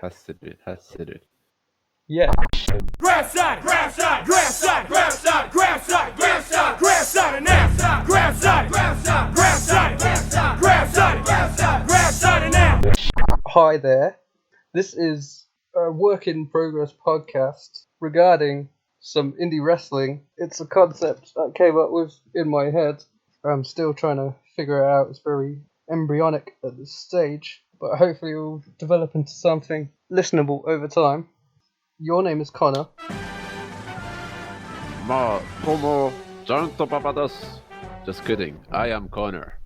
Has to do. Has to do. Yeah. Grab side, grab side, grab side, grab side, grab side, grab side, grab side, and now. Grab side, grab side, grab side, grab side, grab side, grab side, grab side, and now. Hi there. This is a work in progress podcast regarding some indie wrestling. It's a concept I came up with in my head. I'm still trying to figure it out. It's very embryonic at this stage, but hopefully it will develop into something listenable over time. Your name is Connor. Ma, como, janto papadas. Just kidding. I am Connor.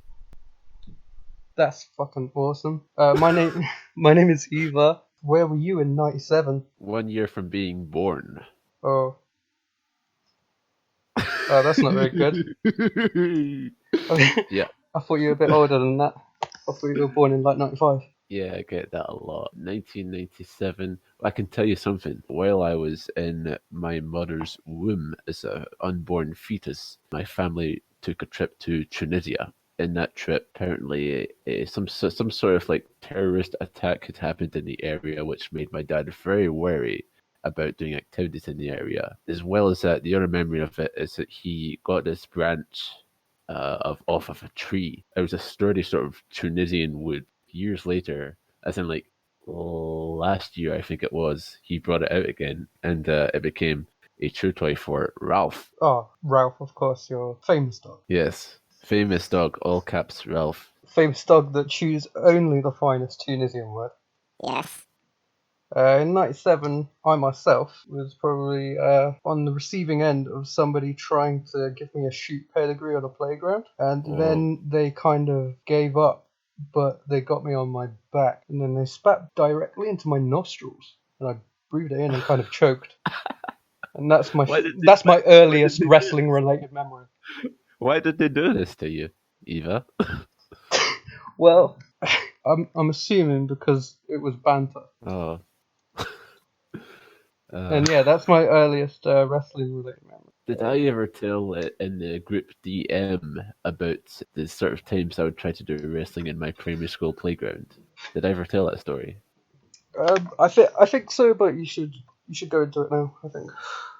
That's fucking awesome. My name is Eva. Where were you in '97? 1 year from being born. Oh, that's not very good. Yeah. I thought you were a bit older than that. I thought you were born in like '95. Yeah, I get that a lot. 1997. I can tell you something. While I was in my mother's womb as an unborn fetus, my family took a trip to Tunisia. In that trip, apparently, some sort of like terrorist attack had happened in the area, which made my dad very wary about doing activities in the area. As well as that, the other memory of it is that he got this branch off of a tree. It was a sturdy sort of Tunisian wood. Years later, as in like last year, I think it was, he brought it out again, and it became a true toy for Ralph. Oh, Ralph, of course, your famous dog. Yes, famous dog, all caps Ralph. Famous dog that chews only the finest Tunisian word. Yes. In '97, I myself was probably on the receiving end of somebody trying to give me a shoot pedigree on a playground, and then they kind of gave up, but they got me on my back, and then they spat directly into my nostrils, and I breathed it in and kind of choked. And that's my earliest wrestling related memory. Why did they do this to you, Eva? Well, I'm assuming because it was banter. Oh. And yeah, that's my earliest wrestling related memory. Did I ever tell in the group DM about the sort of times I would try to do wrestling in my primary school playground? Did I ever tell that story? I think so, but you should go into it now. I think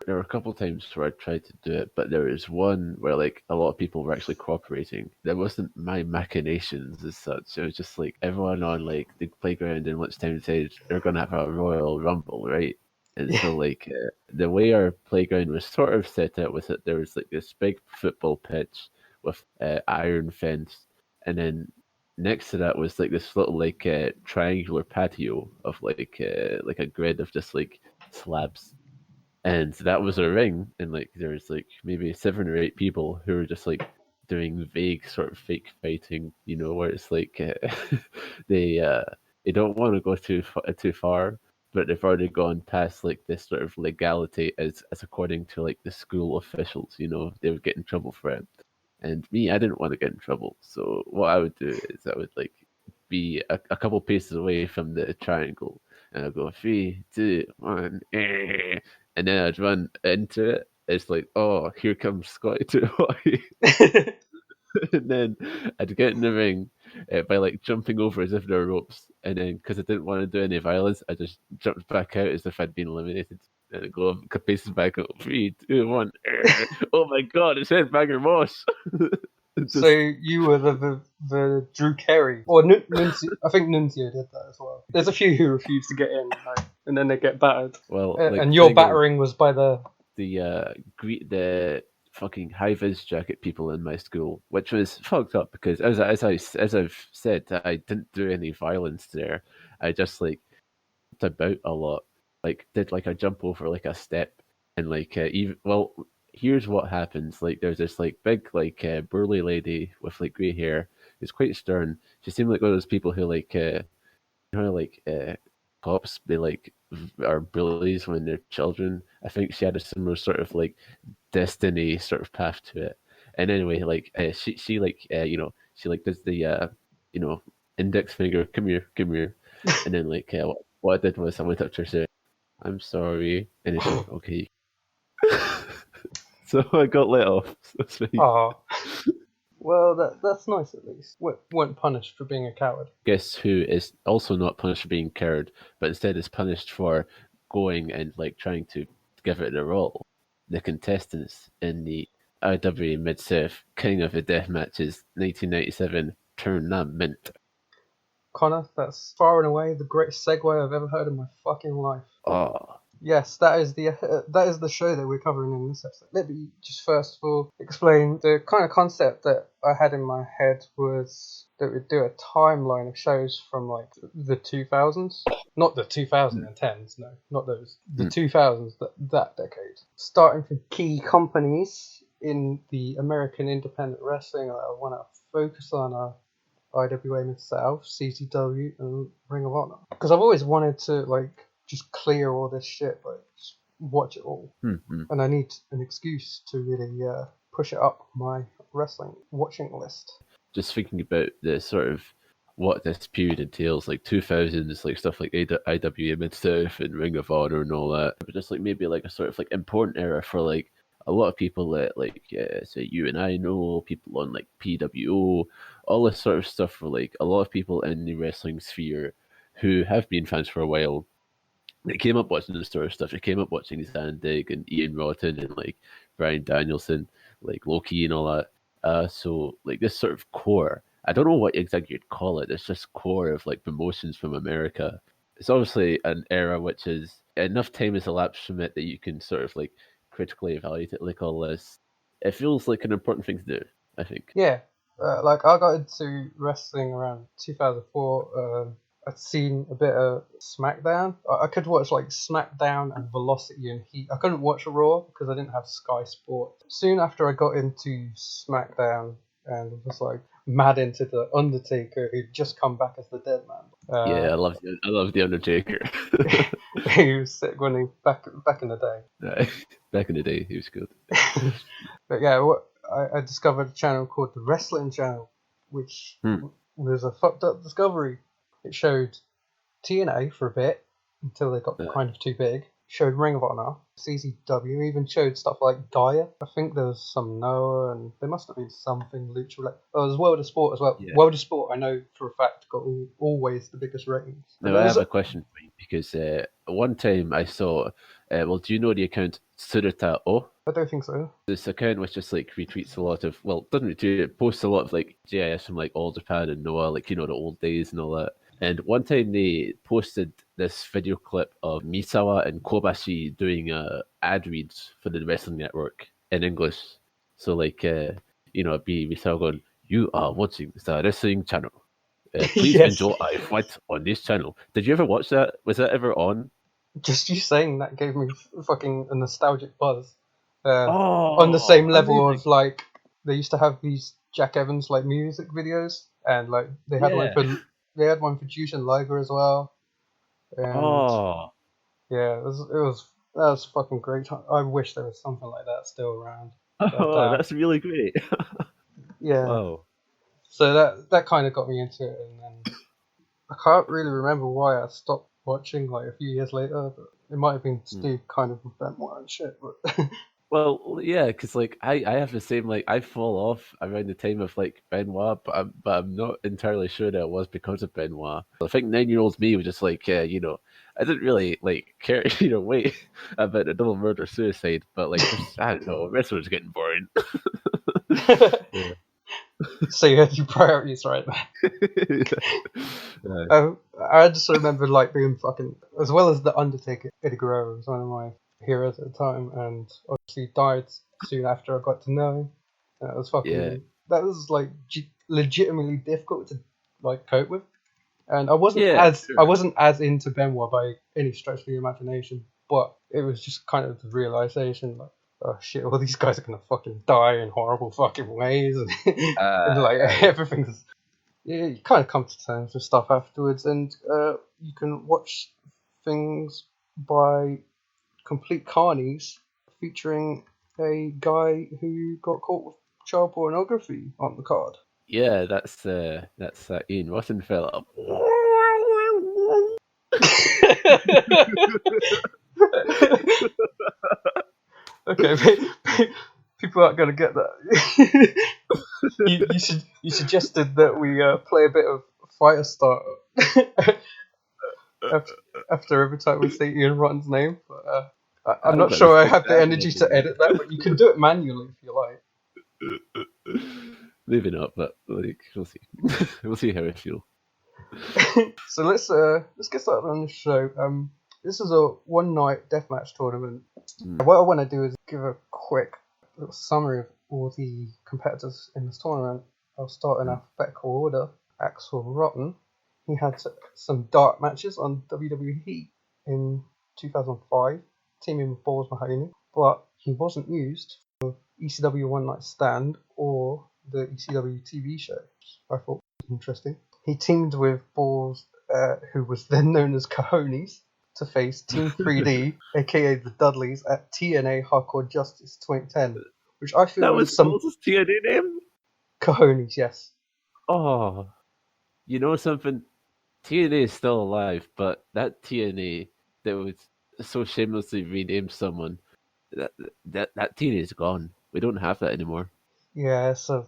There were a couple of times where I tried to do it, but there was one where like a lot of people were actually cooperating. That wasn't my machinations as such. It was just like everyone on like the playground in lunchtime said they're gonna have a Royal Rumble, right? And so like the way our playground was sort of set up was that there was like this big football pitch with iron fence, and then next to that was like this little like triangular patio of like a grid of just like slabs, and that was a ring, and like there was like maybe 7 or 8 people who were just like doing vague sort of fake fighting, where it's like they don't want to go too far, but they've already gone past like this sort of legality as according to like the school officials. They would get in trouble for it, and me, I didn't want to get in trouble. So what I would do is I would like be a couple paces away from the triangle, and I'd go 3, 2, 1, and then I'd run into it. It's like, oh, here comes Scotty to Hawaii. And then I'd get in the ring by like jumping over as if there were ropes, and then because I didn't want to do any violence, I just jumped back out as if I'd been eliminated, and I'd go up, paces back up, 3, 2, 1. Oh my god, it's Headbanger Moss. So you were the Drew Carey, or Nunzio. I think Nunzio did that as well. There's a few who refuse to get in, and then they get battered. Well, and your battering was by the fucking high vis jacket people in my school, which was fucked up because as I've said, I didn't do any violence there. I just like about a lot, like did like a jump over like a step, and like here's what happens. Like there's this like big like burly lady with like grey hair who's quite stern. She seemed like one of those people who like cops they like are bullies when they're children. I think she had a similar sort of like destiny sort of path to it. And anyway, like she like she like does the index finger, come here, and then like what I did was I went up to her and said, "I'm sorry," and it's like, okay. So I got let off. So it's fine. Oh. Well, that's nice at least. Weren't punished for being a coward. Guess who is also not punished for being coward, but instead is punished for going and like trying to give it a all? The contestants in the IWA Mid-South King of the Death Matches 1997 tournament. Connor, that's far and away the greatest segue I've ever heard in my fucking life. Oh, Yes, that is the show that we're covering in this episode. Let me just first of all explain the kind of concept that I had in my head was that we'd do a timeline of shows from like the 2000s, not the 2010s, no, not those, the 2000s, that decade, starting from key companies in the American independent wrestling. I want to focus on IWA Mid-South, CZW, and Ring of Honor, because I've always wanted to like just clear all this shit, like just watch it all. And I need an excuse to really push it up my wrestling watching list. just thinking about the sort of what this period entails, like 2000s, like stuff like IWA Mid-South and Ring of Honor and all that, but just like maybe like a sort of like important era for like a lot of people that like say you and I know, people on like PWO, all this sort of stuff for like a lot of people in the wrestling sphere who have been fans for a while. They came up watching this sort of stuff. They came up watching Zandig and Ian Rotten and like Brian Danielson, like Loki and all that. So like this sort of core, I don't know what exactly you'd call it. It's just core of like promotions from America. It's obviously an era which is enough time has elapsed from it that you can sort of like critically evaluate it like all this. It feels like an important thing to do, I think. Yeah, like I got into wrestling around 2004. I'd seen a bit of SmackDown. I could watch like SmackDown and Velocity and Heat. I couldn't watch Raw because I didn't have Sky Sport. Soon after I got into SmackDown and was like mad into the Undertaker, who'd just come back as the Dead Man. Yeah, I love the Undertaker. He was sick when he back in the day. Back in the day, he was good. But yeah, I discovered a channel called the Wrestling Channel, which was a fucked up discovery. It showed TNA for a bit until they got kind of too big. Showed Ring of Honor, CZW, even showed stuff like Gaia. I think there was some Noah, and there must have been something Lucha related. Oh, there's World of Sport as well. Yeah. World of Sport, I know for a fact, got always the biggest ratings. Now, I have a question for you, because one time I saw, do you know the account Surata O? I don't think so. This account which just like retweets a lot of, doesn't retweet it, posts a lot of like GIS from like All Japan and Noah, like, you know, the old days and all that. And one time they posted this video clip of Misawa and Kobashi doing ad reads for the Wrestling Network in English. So like, you know, it'd be Misawa going, "You are watching the Wrestling Channel. Please Yes. enjoy a fight on this channel." Did you ever watch that? Was that ever on? Just you saying that gave me fucking a nostalgic buzz. On the same level amazing. of like, they used to have these Jack Evans like music videos, and like they had one for Jushin Liger as well. And yeah, that was fucking great. I wish there was something like that still around. That's really great. Yeah. Wow. So that kind of got me into it, and then I can't really remember why I stopped watching like a few years later, but it might have been to do kind of with Benoit and shit. But Well, yeah, because like I have the same, like I fall off around the time of like Benoit, but I'm not entirely sure that it was because of Benoit. I think 9-year-old me was just like, you know, I didn't really like care, you know, wait about a double murder suicide, but like just, I don't know, wrestling was getting boring. Yeah. So you had your priorities right. I just remember like being fucking, as well as the Undertaker. Eddie Guerrero was one of my heroes at the time, and obviously died soon after I got to know him. That was fucking. That was like legitimately difficult to like cope with, and I wasn't as into Benoit by any stretch of the imagination, but it was just kind of the realization like, oh shit, all these guys are gonna fucking die in horrible fucking ways, and, and like everything's. Yeah, you kind of come to terms with stuff afterwards, and you can watch things by Complete Carnies featuring a guy who got caught with child pornography on the card. Yeah, that's Ian Rotten fella. Okay, people aren't gonna get that. you suggested that we play a bit of Firestarter after every time we say Ian Rotten's name. But, I'm not sure I have the energy to edit that, but you can do it manually if you like. Maybe not, but like we'll see. We'll see how I feel. So let's get started on the show. This is a one-night deathmatch tournament. What I want to do is give a quick little summary of all the competitors in this tournament. I'll start in alphabetical order. Axel Rotten. He had some dark matches on WWE Heat in 2005, teaming with Balls Mahoney, but he wasn't used for ECW One Night Stand or the ECW TV show, which I thought was interesting. He teamed with Balls, who was then known as Cojones, to face Team 3D, aka the Dudleys, at TNA Hardcore Justice 2010, which I feel that was some Balls' TNA name. Cojones, yes. Oh, you know something? TNA is still alive, but that TNA that was so shamelessly renamed someone, that TNA is gone. We don't have that anymore. Yeah, so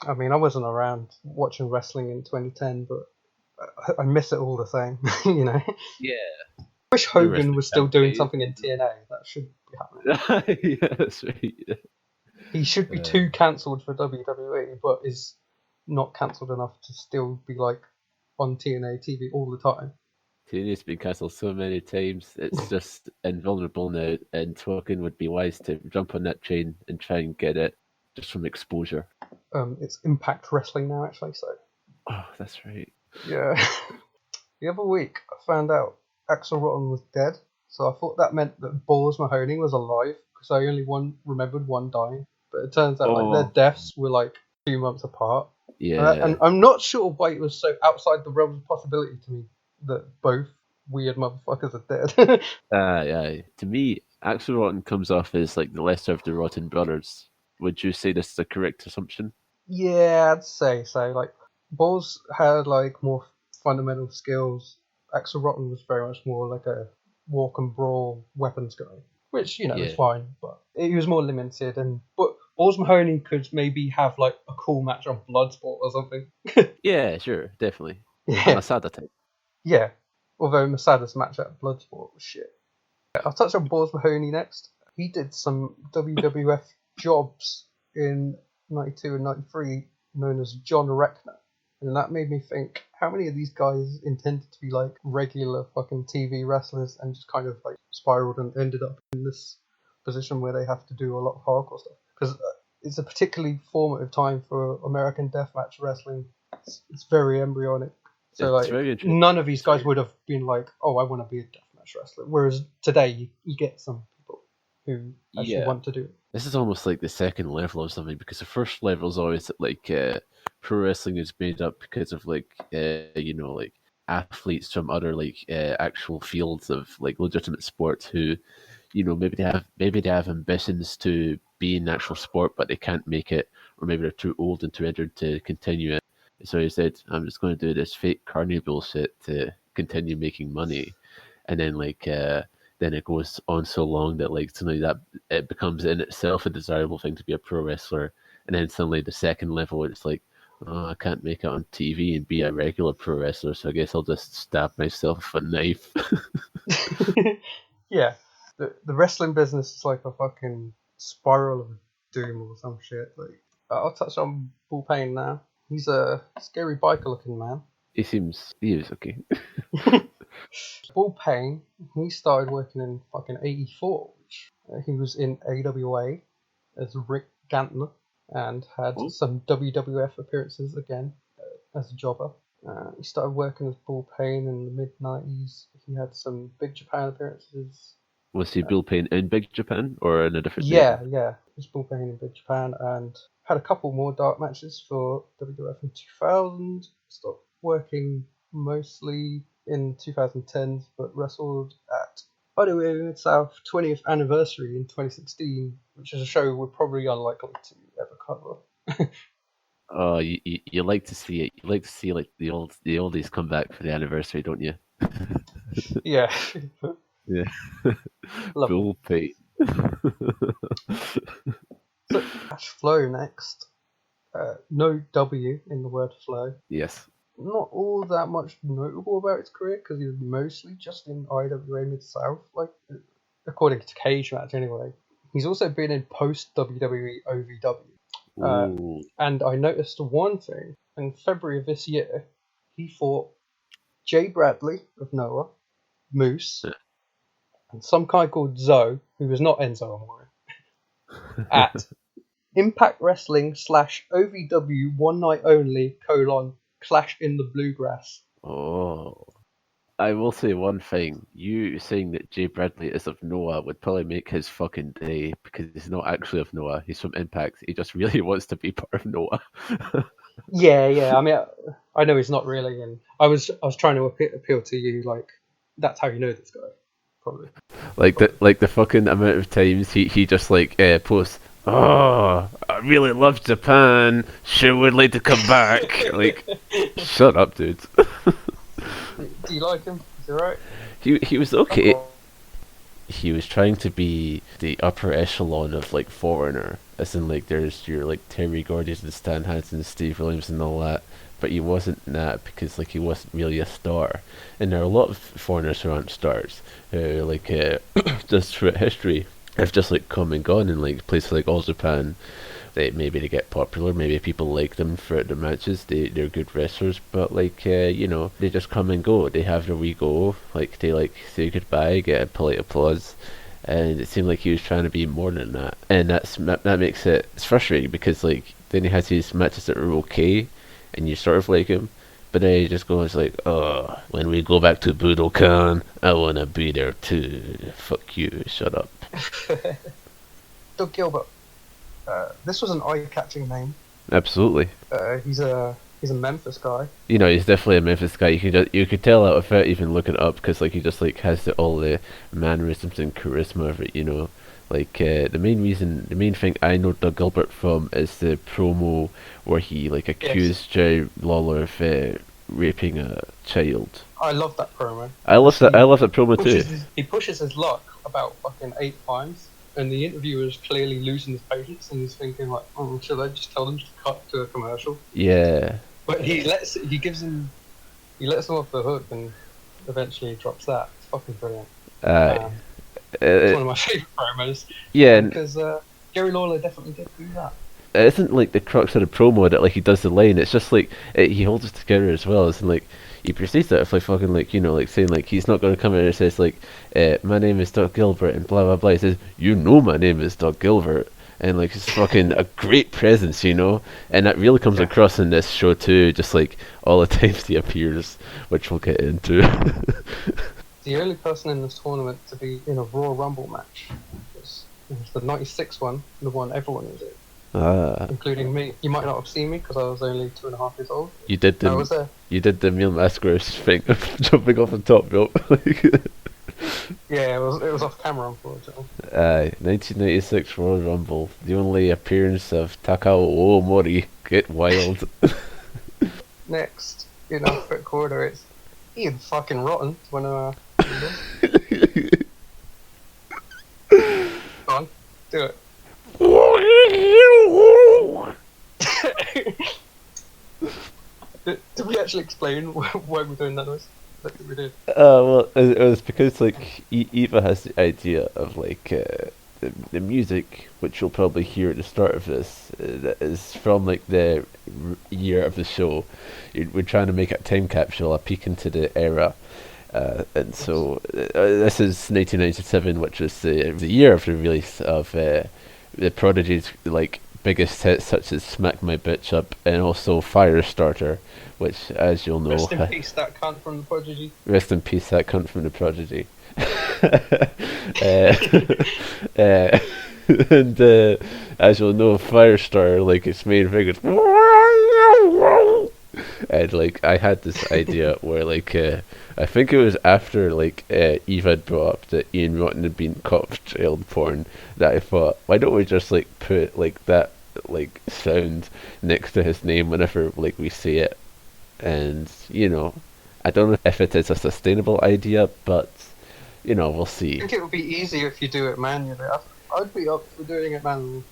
I mean, I wasn't around watching wrestling in 2010, but I miss it all the same, you know. Yeah. I wish Hogan was still doing something in TNA. That should be happening. Yeah, that's right. Yeah. He should be too cancelled for WWE, but is not cancelled enough to still be like on TNA TV all the time. TNA's been cancelled so many times, it's just invulnerable now, and Twoken would be wise to jump on that train and try and get it just from exposure. It's Impact Wrestling now, actually, so. Oh, that's right. Yeah. The other week, I found out Axel Rotten was dead, so I thought that meant that Balls Mahoney was alive, because I only remembered one dying. But it turns out like their deaths were like 2 months apart. Yeah. And I'm not sure why it was so outside the realm of possibility to me that both weird motherfuckers are dead. Yeah. To me, Axel Rotten comes off as like the lesser of the Rotten brothers. Would you say this is a correct assumption? Yeah, I'd say so. Like, Balls had like more fundamental skills. Axel Rotten was very much more like a walk and brawl weapons guy, which is fine, but he was more limited. But Balls Mahoney could maybe have like a cool match on Bloodsport or something. Yeah, sure, definitely. Yeah. Masada type. Yeah, although Masada's match at Bloodsport was shit. I'll touch on Balls Mahoney next. He did some WWF jobs in 92 and 93 known as John Reckner. And that made me think, how many of these guys intended to be like regular fucking TV wrestlers and just kind of like spiraled and ended up in this position where they have to do a lot of hardcore stuff? Because it's a particularly formative time for American deathmatch wrestling. It's very embryonic. So It's like none of these guys would have been like, oh, I want to be a deathmatch wrestler. Whereas today you get some people who actually want to do it. This is almost like the second level of something, because the first level is always like pro wrestling is made up because of like like athletes from other like actual fields of like legitimate sports who maybe they have ambitions to be in actual sport but they can't make it, or maybe they're too old and too injured to continue it. So he said, I'm just going to do this fake carny bullshit to continue making money, and then then it goes on so long that like suddenly that it becomes in itself a desirable thing to be a pro wrestler, and then suddenly the second level it's like, oh, I can't make it on TV and be a regular pro wrestler, so I guess I'll just stab myself with a knife. Yeah, the wrestling business is like a fucking spiral of doom or some shit. Like, I'll touch on Bull Payne now. He's a scary biker-looking man. He is okay. Bull Payne, he started working in fucking 84, which he was in AWA as Rick Gantner and had some WWF appearances again as a jobber. He started working as Bull Payne in the mid-90s. He had some Big Japan appearances. Was he Bull Payne in Big Japan or in a different Yeah, he was Bull Payne in Big Japan and had a couple more dark matches for WWF in 2000. Stopped working mostly in 2010, but wrestled at IWA Mid-South 20th anniversary in 2016, which is a show we're probably unlikely to ever cover. Oh, you like to see it. You like to see like the oldies come back for the anniversary, don't you? Yeah. Yeah. Bull Payne. So, Cash Flow next. No W in the word flow. Yes. Not all that much notable about his career because he was mostly just in IWA Mid-South, like according to Cage Match anyway. He's also been in post WWE OVW. Ooh. And I noticed one thing. In February of this year, he fought Jay Bradley of Noah, Moose, and some guy called Zoe, who was not Enzo Amore, at Impact Wrestling / OVW One Night Only : Clash in the Bluegrass. Oh. I will say one thing. You saying that Jay Bradley is of Noah would probably make his fucking day because he's not actually of Noah. He's from Impact. He just really wants to be part of Noah. Yeah. I mean, I know he's not really, and I was trying to appeal to you, like that's how you know this guy, probably. Like the fucking amount of times he just like posts, "Oh, I really love Japan. Sure would like to come back." Like, shut up, dude. Do you like him? Is he alright? He was okay. He was trying to be the upper echelon of like Foreigner, as in like there's your like Terry Gordy's and Stan Hansen, Steve Williams and all that, but he wasn't that because like he wasn't really a star. And there are a lot of foreigners who aren't stars, who like just throughout history have just like come and gone in like places like All Japan. Maybe they get popular, maybe people like them throughout their matches, they're good wrestlers, but like, you know, they just come and go, they have their wee go, like they like say goodbye, get a polite applause, and it seemed like he was trying to be more than that, and that makes it's frustrating because like, then he has these matches that are okay, and you sort of like him, but then he just goes like, "Oh, when we go back to Budokan, I wanna be there too, fuck you, shut up." Doug Gilbert. This was an eye-catching name. Absolutely. He's a Memphis guy. You know, he's definitely a Memphis guy. You could tell that without even looking it up, because like he just like has all the mannerisms and charisma of it. You know, like the main thing I know Doug Gilbert from is the promo where he like accused Jerry Lawler of raping a child. I love that promo. I love that promo too. He pushes his luck about fucking 8 times. And the interviewer is clearly losing his patience and he's thinking like, "Oh, should I just tell them to cut to a commercial?" Yeah. But he lets him off the hook and eventually drops that. It's fucking brilliant. It's one of my favourite promos. Yeah. Because Jerry Lawler definitely did do that. It isn't like the crux of the promo that like he does the line. It's just like he holds it together as well. It's like he proceeds that if like fucking like, you know, like saying like he's not going to come in and says like my name is Doug Gilbert and blah blah blah. He says, "You know my name is Doug Gilbert," and like it's fucking a great presence, you know, and that really comes across in this show too. Just like all the times he appears, which we'll get into. The only person in this tournament to be in a Royal Rumble match was the '96 one, the one everyone was in. Including me. You might not have seen me because I was only 2.5 years old. You did the Neil Masgross thing of jumping off the top rope. Yeah, it was off camera, unfortunately. 1996 Royal Rumble, the only appearance of Takao Omori. Get wild. Next, in our quick quarter, it's Ian fucking Rotten. Wanna go on, do it. Did we actually explain why we're doing that noise? I think we did. Well, it was because like Eva has the idea of like the music, which you'll probably hear at the start of this, that is from like the year of the show. We're trying to make a time capsule, a peek into the era. And so this is 1997, which is the year of the release of the Prodigy's like biggest hits such as "Smack My Bitch Up" and also "Firestarter," which, as you'll know, rest in peace that cunt from the Prodigy. Rest in peace that cunt from the Prodigy. And as you'll know, Firestarter, like its main thing is, and like I had this idea where like I think it was after like Eve had brought up that Ian Rotten had been caught for child porn, that I thought, why don't we just like put like that like sound next to his name whenever like we see it, and you know, I don't know if it is a sustainable idea, but you know, we'll see. I think it would be easier if you do it manually. I'd be up for doing it manually.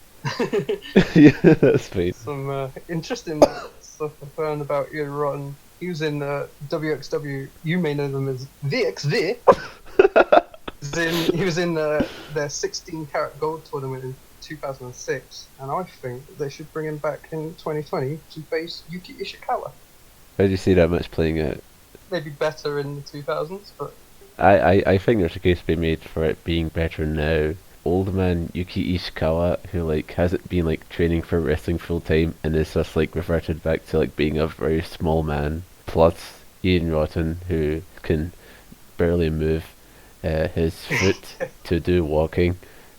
Yeah, that's fine. Some interesting stuff I found about Ian Rotten. He was in WXW. You may know them as VXV. He was in their 16 karat gold tournament in 2006, and I think that they should bring him back in 2020 to face Yuki Ishikawa. How do you see that much playing out? Maybe better in the 2000s, but I think there's a case to be made for it being better now. Old man Yuki Ishikawa, who like hasn't been like training for wrestling full time and is just like reverted back to like being a very small man, plus Ian Rotten, who can barely move his foot to do walking.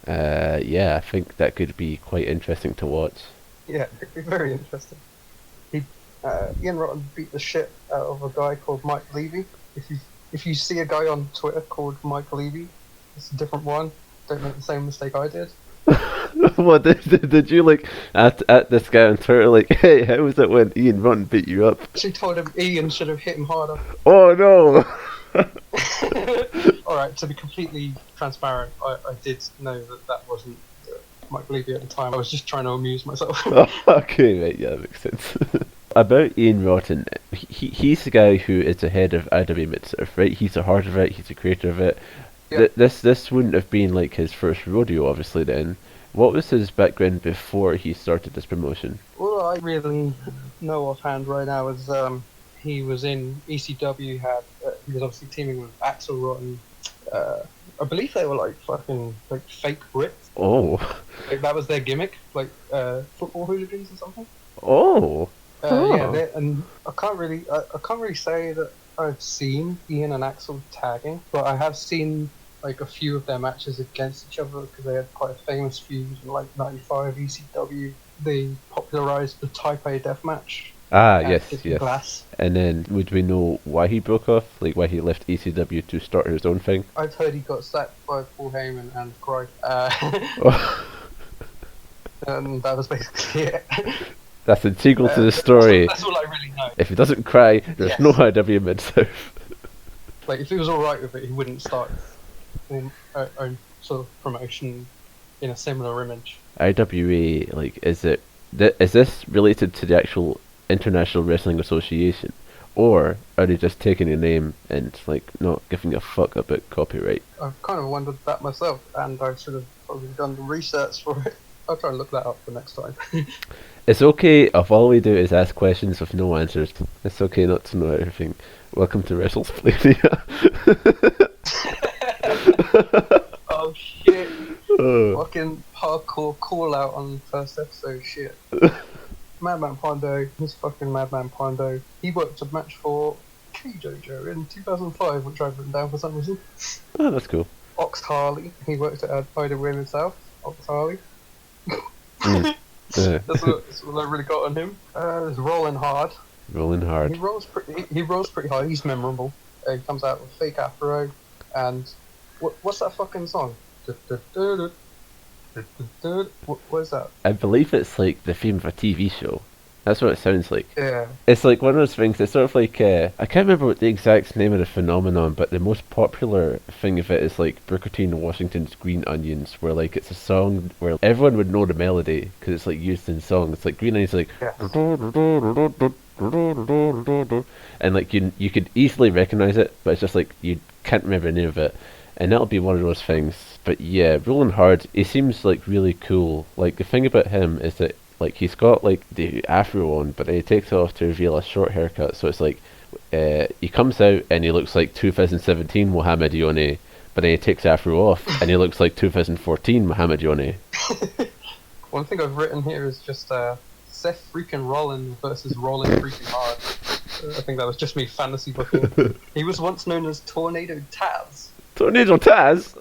Yeah, I think that could be quite interesting to watch. yeah, it'd be very interesting. Ian Rotten beat the shit out of a guy called Mike Levy. If you see a guy on Twitter called Mike Levy, it's a different one. Don't make the same mistake I did. What did you like at this guy on Twitter like, hey, how was it when Ian Rotten beat you up? She told him Ian should have hit him harder. Oh no! Alright, to be completely transparent, I did know that wasn't Mike Levy at the time. I was just trying to amuse myself. Okay, right, yeah, that makes sense. About Ian Rotten, he's the guy who is the head of IWA Mid-South, right? He's the heart of it, he's the creator of it. Yep. This wouldn't have been like his first rodeo, obviously, then. What was his background before he started this promotion? All I really know offhand right now is he was in ECW. He was obviously teaming with Axel Rotten. I believe they were like fucking like fake Brits. Oh. Like, that was their gimmick, like football hooligans or something. Oh. Yeah, and I can't really say that I've seen Ian and Axel tagging, but I have seen like a few of their matches against each other because they had quite a famous feud in like '95 ECW. They popularized the Type A deathmatch. Ah, yes. Glass. And then would we know why he broke off? Like why he left ECW to start his own thing? I've heard he got sacked by Paul Heyman and Cry. And that was basically it. That's integral to the story. That's all I really know. If he doesn't cry, there's no IWA Mid-South. Like, if he was alright with it, he wouldn't start his own sort of promotion in a similar image. IWA, like, is this related to the actual International Wrestling Association? Or are they just taking a name and, like, not giving a fuck about copyright? I've kind of wondered that myself, and I should have probably done the research for it. I'll try and look that up for next time. It's okay if all we do is ask questions with no answers. It's okay not to know everything. Welcome to WrestleSplania. Oh shit. Fucking hardcore call out on the first episode, shit. Madman Pondo, he's fucking Madman Pondo. He worked a match for K-Jojo in 2005, which I've written down for some reason. Oh, that's cool. Ox Harley, he worked at IWA Mid-South. Ox Harley. That's what I really got on him. There's Rolling Hard. Rolling Hard. He rolls pretty hard. He's memorable. He comes out with fake afro, and what's that fucking song? What is that? I believe it's like the theme of a TV show. That's what it sounds like. Yeah. It's like one of those things. It's sort of like I can't remember what the exact name of the phenomenon, but the most popular thing of it is like Booker T and Washington's Green Onions, where like it's a song where everyone would know the melody because it's like used in songs. It's like Green Onions, like, and like you could easily recognize it, but it's just like you can't remember the name of it, and that'll be one of those things. But yeah, Rolling Hard, he seems like really cool. Like the thing about him is that like he's got like the afro on, but then he takes it off to reveal a short haircut. So it's like he comes out and he looks like 2017 Muhammad Yone, but then he takes the afro off and he looks like 2014 Muhammad Yone. One thing I've written here is just Seth freaking Rollins versus Rolling freaking Hard. I think that was just me fantasy booking. He was once known as Tornado Taz. Tornado Taz.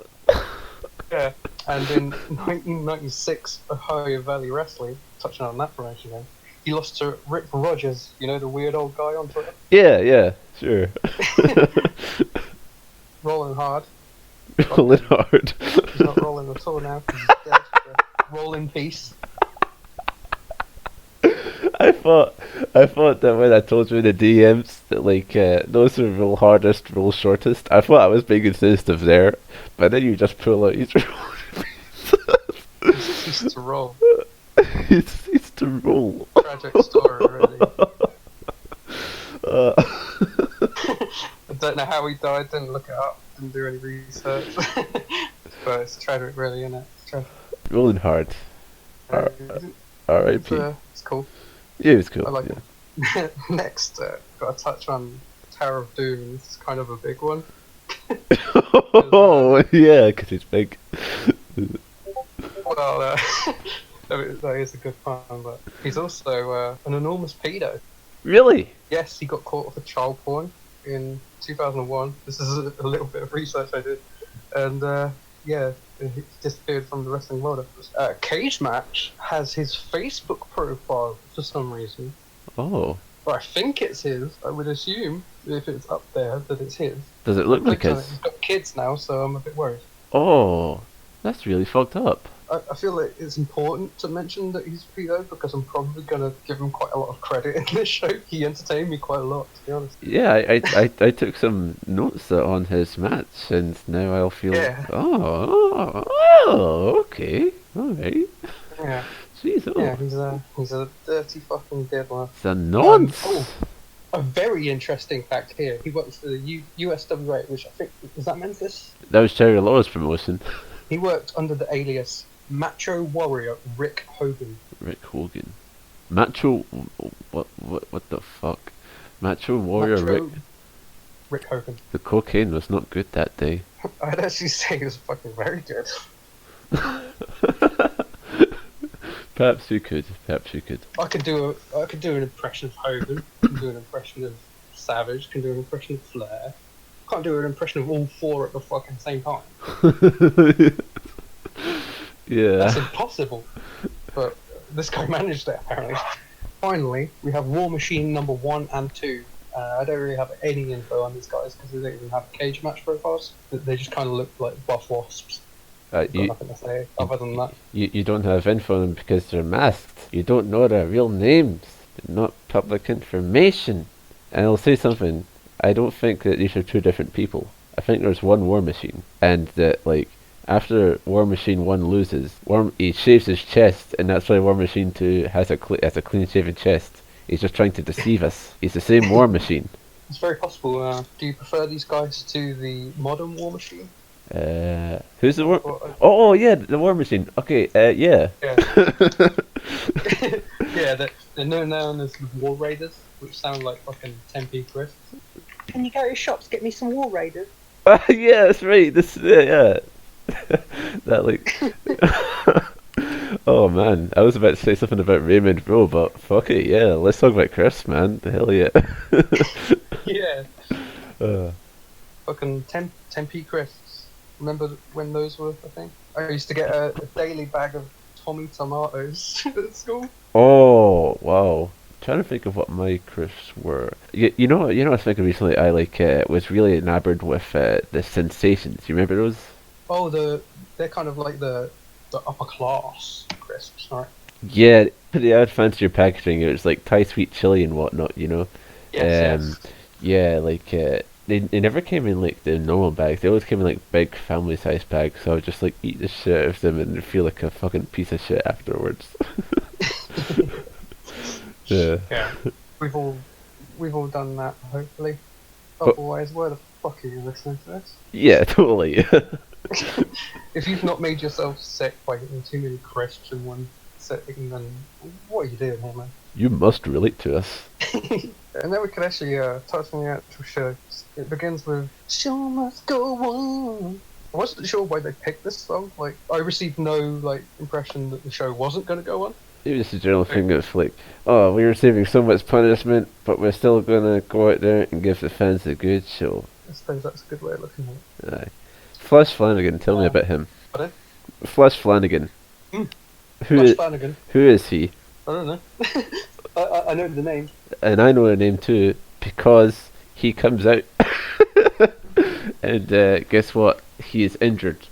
Yeah, and in 1996, Ohio Valley Wrestling, touching on that promotion again, he lost to Rick Rogers, you know, the weird old guy on Twitter. Yeah, sure. Rolling Hard. Rolling Hard. He's not rolling at all now, 'cause he's dead. Roll in peace. I thought that when I told you in the DMs that like those who roll hardest, roll shortest, I thought I was being insensitive there, but then you just pull out each He used to roll. It's to roll. Tragic story, really. Uh, I don't know how he died, didn't look it up, didn't do any research. But it's tragic, really, isn't it? It's tragic. rolling hard. Uh, R.I.P. It's cool. Yeah, it was cool. I like yeah. it. Next, got to touch on Tower of Doom. This is kind of a big one. Oh, yeah, because it's big. Well, that is a good pun, but he's also an enormous pedo. Really? Yes, he got caught for child porn in 2001. This is a little bit of research I did. And, yeah, he disappeared from the wrestling world. Cage Match has his Facebook profile for some reason. Oh. But I think it's his. I would assume, if it's up there, that it's his. Does it look like Clicked on it. his? He's got kids now, so I'm a bit worried. Oh, that's really fucked up. I feel like it's important to mention that he's pedo because I'm probably going to give him quite a lot of credit in this show. He entertained me quite a lot, to be honest. Yeah, I took some notes on his match, and now I'll feel. Yeah. Oh, okay, all right. Yeah. Jeez, oh. Yeah, he's a dirty fucking diddler. It's a nonce. A very interesting fact here. He works for the USWA, which I think is that Memphis. That was Jerry Lawler's promotion. He worked under the alias Macho Warrior Rick Hogan. Rick Hogan. Macho. What the fuck? Macho Warrior Macho Rick. Rick Hogan. The cocaine was not good that day. I'd actually say it was fucking very good. Perhaps you could. Perhaps you could. I could do an impression of Hogan. I can do an impression of Savage. Can do an impression of Flair. Can't do an impression of all four at the fucking same time. Yeah. That's impossible. But this guy managed it apparently. Finally, we have War Machine number 1 and 2. I don't really have any info on these guys because they don't even have cage match profiles. They just kind of look like buff wasps. Got nothing to say other than that. You don't have info on them because they're masked. You don't know their real names. They're not public information. And I'll say something. I don't think that these are two different people. I think there's one War Machine. And that, like, after War Machine 1 loses, he shaves his chest, and that's why War Machine 2 has a clean-shaven chest. He's just trying to deceive us. He's the same War Machine. It's very possible. Do you prefer these guys to the modern War Machine? Who's the War? Oh, yeah, the War Machine. Okay, yeah. Yeah. Yeah, they're known as the War Raiders, which sound like fucking 10p crisps. Can you go to shops, get me some War Raiders? Yeah, that's right. This, yeah. That, like... Oh, man. I was about to say something about Raymond Rowe, but fuck it, yeah. Let's talk about Chris, man. The hell yeah. Yeah. Fucking 10p crisps. Remember when those were a thing? I used to get a daily bag of Tommy tomatoes at school. Oh, wow. Trying to think of what my crisps were. You know, I was thinking recently. I was really enamored with the Sensations. You remember those? Oh, they're kind of like the upper class crisps, right? Yeah, they had fancier packaging. It was like Thai sweet chili and whatnot. You know. Yes. Yeah, like they never came in like the normal bags. They always came in like big family size bags. So I would just like eat the shit out of them and feel like a fucking piece of shit afterwards. Yeah. Yeah. We've all done that, hopefully. Otherwise, where the fuck are you listening to this? Yeah, totally. If you've not made yourself sick by eating too many crisps in one sitting, then what are you doing here, man? You must relate to us. And then we can actually touch on the actual show. It begins with "Show must go on." I wasn't sure why they picked this song. Like, I received no like impression that the show wasn't going to go on. Maybe it's a general thing of like, oh, we're receiving so much punishment, but we're still gonna go out there and give the fans a good show. I suppose that's a good way of looking at it. Aye. Flash Flanagan, tell me about him. Pardon? Flash Flanagan. Flash Flanagan. Who is he? I don't know. I know the name. And I know the name too, because he comes out and guess what? He is injured.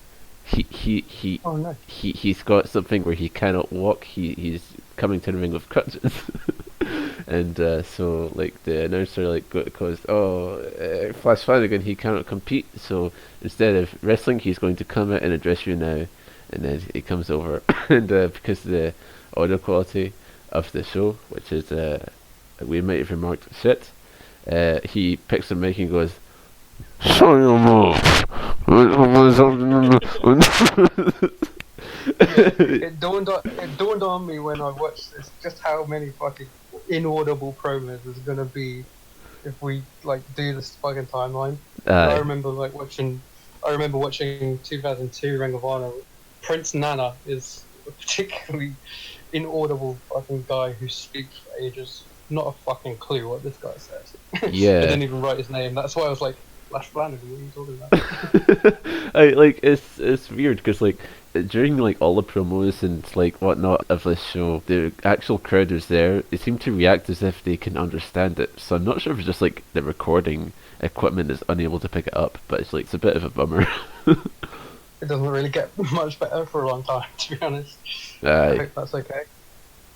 Oh no. He's got something where he cannot walk. He's coming to the ring with crutches. And so like the announcer like goes, Flash Flanagan, he cannot compete, so instead of wrestling he's going to come out and address you now and then he comes over, and because of the audio quality of the show, which is we might have remarked shit, he picks the mic and goes, "Show your move." It dawned on me when I watched this just how many fucking inaudible promos there's gonna be if we like do this fucking timeline. I remember watching 2002 Ring of Honor. Prince Nana is a particularly inaudible fucking guy who speaks for ages. Not a fucking clue what this guy says. Yeah. I didn't even write his name. That's why I was like, Lash Flanagan, what are you talking about? It's weird because like during like all the promos and like whatnot of this show, the actual crowd is there. They seem to react as if they can understand it. So I'm not sure if it's just like the recording equipment is unable to pick it up, but it's a bit of a bummer. It doesn't really get much better for a long time, to be honest. I hope that's okay.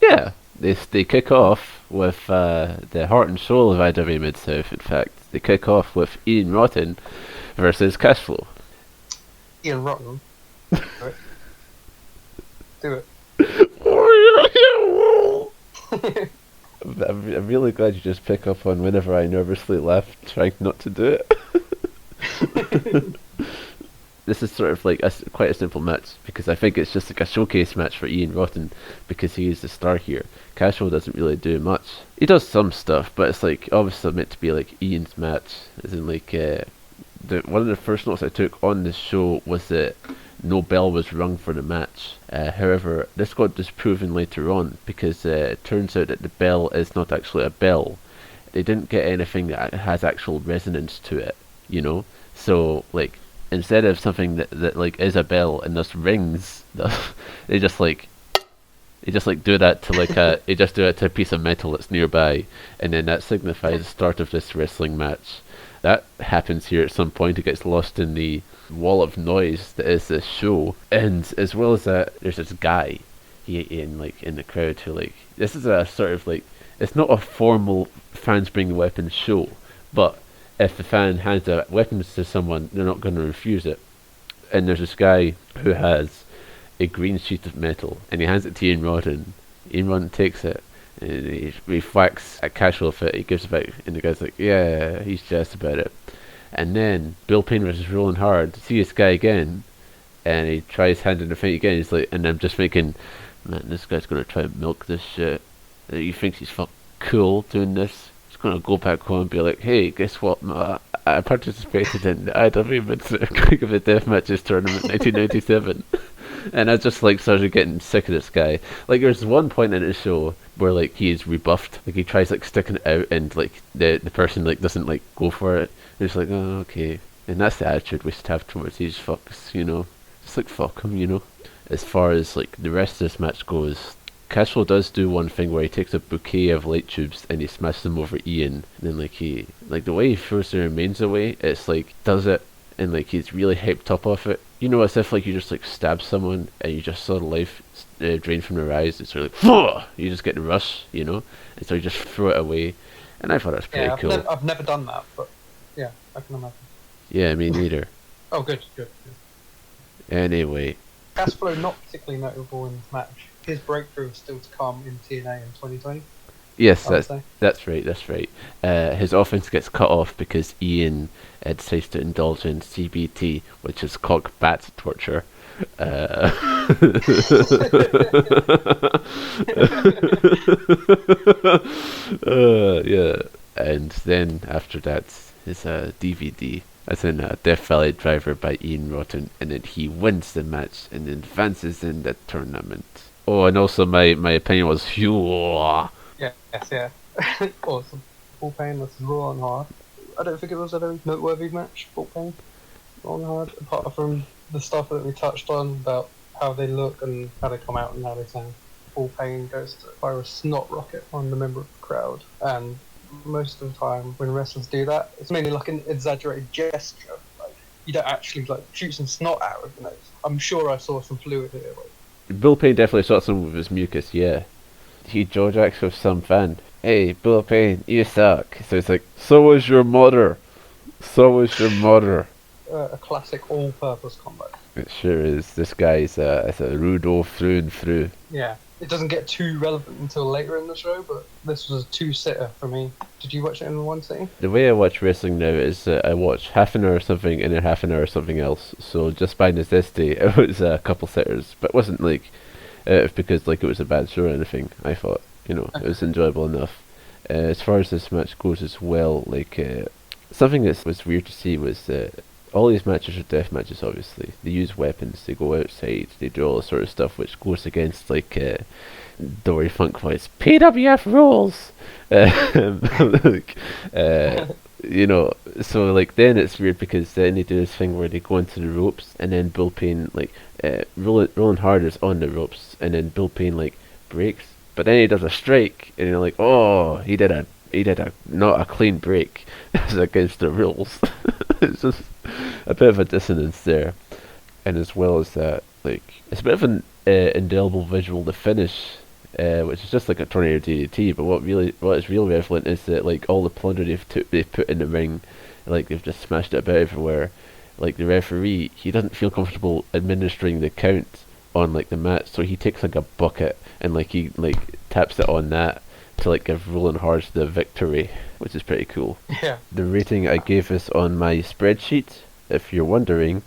Yeah, they kick off with the heart and soul of IWA Mid-South. In fact, they kick off with Ian Rotten versus Cashflow. Ian Rotten. Do it. I'm really glad you just pick up on whenever I nervously laugh, trying not to do it. This is sort of like quite a simple match because I think it's just like a showcase match for Ian Rotten because he is the star here. Cashflow doesn't really do much. He does some stuff, but it's like obviously meant to be like Ian's match. As in like one of the first notes I took on this show was that no bell was rung for the match. However, this got disproven later on because it turns out that the bell is not actually a bell. They didn't get anything that has actual resonance to it, you know. So like, instead of something that like is a bell and just rings, they just do that to like they just do it to a piece of metal that's nearby, and then that signifies the start of this wrestling match. That happens here at some point. It gets lost in the wall of noise that is this show, and as well as that, there's this guy in the crowd who like, this is a sort of like, it's not a formal fans bring weapons show, but if the fan hands out weapons to someone, they're not going to refuse it. And there's this guy who has a green sheet of metal, and he hands it to Ian Rotten. Ian Rotten takes it, and he whacks a casual fit. He gives it back, and the guy's like, yeah, he's jazzed about it. And then Bill Payne versus Rolling Hard. See this guy again, and he tries handing the fight again. He's like, and I'm just thinking, man, this guy's gonna try and milk this shit. He thinks he's fucking cool doing this. Gonna go back home and be like, hey, guess what, I participated in the IWA Mid-South King of the Deathmatches tournament 1997. And I just like started getting sick of this guy. Like there's one point in the show where like he's rebuffed, like he tries like sticking it out and like the person like doesn't like go for it. And it's like, oh, okay. And that's the attitude we should have towards these fucks, you know. Just like fuck them, you know. As far as like the rest of this match goes, Cashflow does do one thing where he takes a bouquet of light tubes and he smashes them over Ian. And then like the way he throws the remains away, it's like does it and like he's really hyped up off it. You know, as if like you just like stab someone and you just saw the life drain from their eyes. It's sort of like you just get the rush, you know. And so you just throw it away. And I thought that was pretty cool. I've never done that, but yeah, I can imagine. Yeah, me neither. Oh, good. Anyway, Cashflow not particularly notable in this match. His breakthrough is still to come in TNA in 2020. Yes, that's right. His offense gets cut off because Ian decides to indulge in CBT, which is cock bat torture. Yeah, and then after that is a DVD, as in a Death Valley Driver by Ian Rotten, and then he wins the match and advances in the tournament. Oh, and also my opinion was Yes, yeah. Awesome. Full Pain versus Raw and Hard. I don't think it was a very noteworthy match, Full Pain, Raw and Hard, apart from the stuff that we touched on about how they look and how they come out and how they sound. Full Pain goes to fire a snot rocket on the member of the crowd, and most of the time when wrestlers do that, it's mainly like an exaggerated gesture. Like, you don't actually like shoot some snot out of the nose. I'm sure I saw some fluid here. Bill Payne definitely shot some with his mucus, yeah. He jaw jacks with some fan. Hey, Bill Payne, you suck. So it's like, so was your mother. So was your mother. a classic all-purpose combat. It sure is. This guy's it's a Rudo through and through. Yeah, it doesn't get too relevant until later in the show, but this was a two-sitter for me. Did you watch it in one sitting? The way I watch wrestling now is I watch half an hour of something and then half an hour of something else. So just by necessity, it was a couple sitters, but it wasn't like because like it was a bad show or anything. I thought it was enjoyable enough. As far as this match goes as well, like something that was weird to see was all these matches are death matches. Obviously, they use weapons, they go outside, they do all this sort of stuff, which goes against like Dory Funk voice PWF rules. Like, so like then it's weird because then they do this thing where they go into the ropes and then Bill Payne like rolling hard is on the ropes and then Bill Payne like breaks, but then he does a strike and you're like, oh, he did a not a clean break. It's against the rules. It's just a bit of a dissonance there, and as well as that, like it's a bit of an indelible visual to finish, which is just like a tornado DDT. But what is really relevant is that like all the plunder they've put in the ring, like they've just smashed it about everywhere. Like the referee, he doesn't feel comfortable administering the count on like the mat, so he takes like a bucket and like he like taps it on that to like give Rolling Hard's the victory, which is pretty cool. Yeah. The rating I gave this on my spreadsheet, if you're wondering,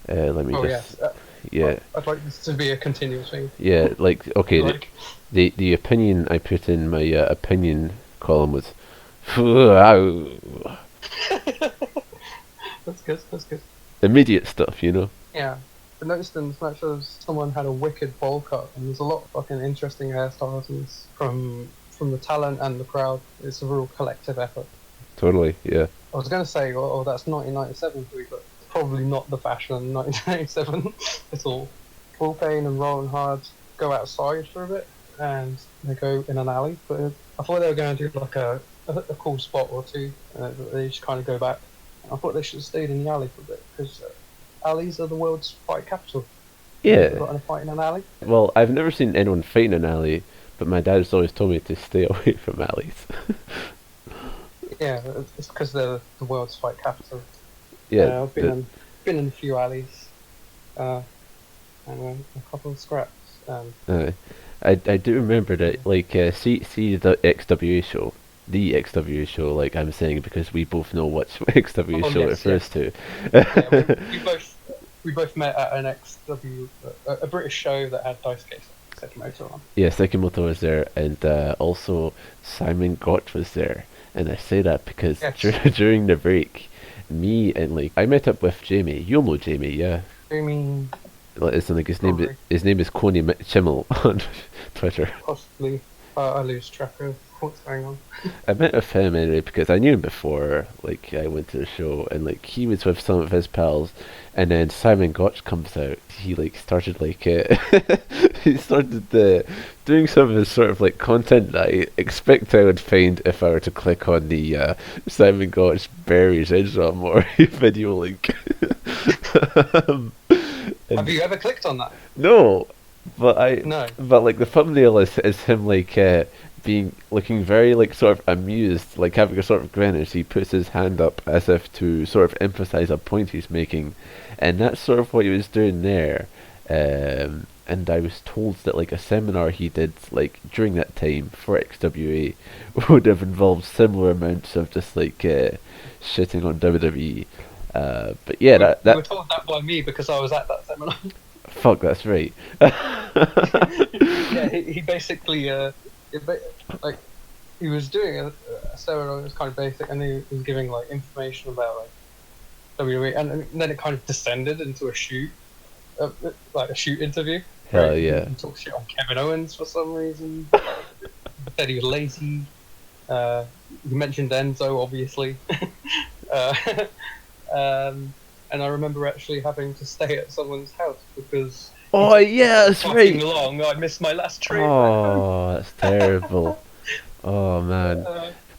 let me Yes. Yeah. I'd like this to be a continuous thing. Yeah, like okay, Like, the opinion I put in my opinion column was, thooooo. That's good. That's good. Immediate stuff, Yeah. I noticed in this match someone had a wicked bowl cut, and there's a lot of fucking interesting hairstyles in this from the talent and the crowd. It's a real collective effort. Totally, yeah. I was going to say, oh, that's 1997 for you, but it's probably not the fashion in 1997 at all. Bill Payne and Rollin Hard go outside for a bit, and they go in an alley. But I thought they were going to do like a cool spot or two, but they just kind of go back. I thought they should have stayed in the alley for a bit, because alleys are the world's fight capital. Yeah. Got in a fight in an alley? Well, I've never seen anyone fight in an alley, but my dad's always told me to stay away from alleys. Yeah, it's because they're the world's fight capital. Yeah. I've been in a few alleys, and a couple of scraps. I do remember that, like, see the XWA show. The XWA show, like I'm saying, because we both know what XWA show it refers to. Yeah, we both met at an XW, a British show that had Dice Case Sekimoto on. Yeah, Sekimoto was there, and also Simon Gotch was there. And I say that because during the break, me and like I met up with Jamie. You'll know Jamie, yeah. Jamie. It's like his name is Coney Chimmel on Twitter. Possibly. I lose track of what's going on. I met with him anyway because I knew him before. Like I went to the show and like he was with some of his pals, and then Simon Gotch comes out. He like started like he started doing some of his sort of like content that I expect I would find if I were to click on the Simon Gotch Berries Edgewam or video link. Have you ever clicked on that? No. But like the thumbnail is him like looking very like sort of amused, like having a sort of grin as he puts his hand up as if to sort of emphasize a point he's making, and that's sort of what he was doing there. And I was told that like a seminar he did like during that time for XWA would have involved similar amounts of just like shitting on WWE. But yeah, we were told that by me because I was at that seminar. Fuck, that's right. Yeah, he basically like he was doing a seminar that was kind of basic, and he was giving like information about like WWE, and then it kind of descended into a shoot, like a shoot interview. Hell right? yeah! He talked shit on Kevin Owens for some reason. Said he was lazy. He mentioned Enzo, obviously. And I remember actually having to stay at someone's house because yeah, that's right. Long, I missed my last train. Oh, that's terrible. Oh man.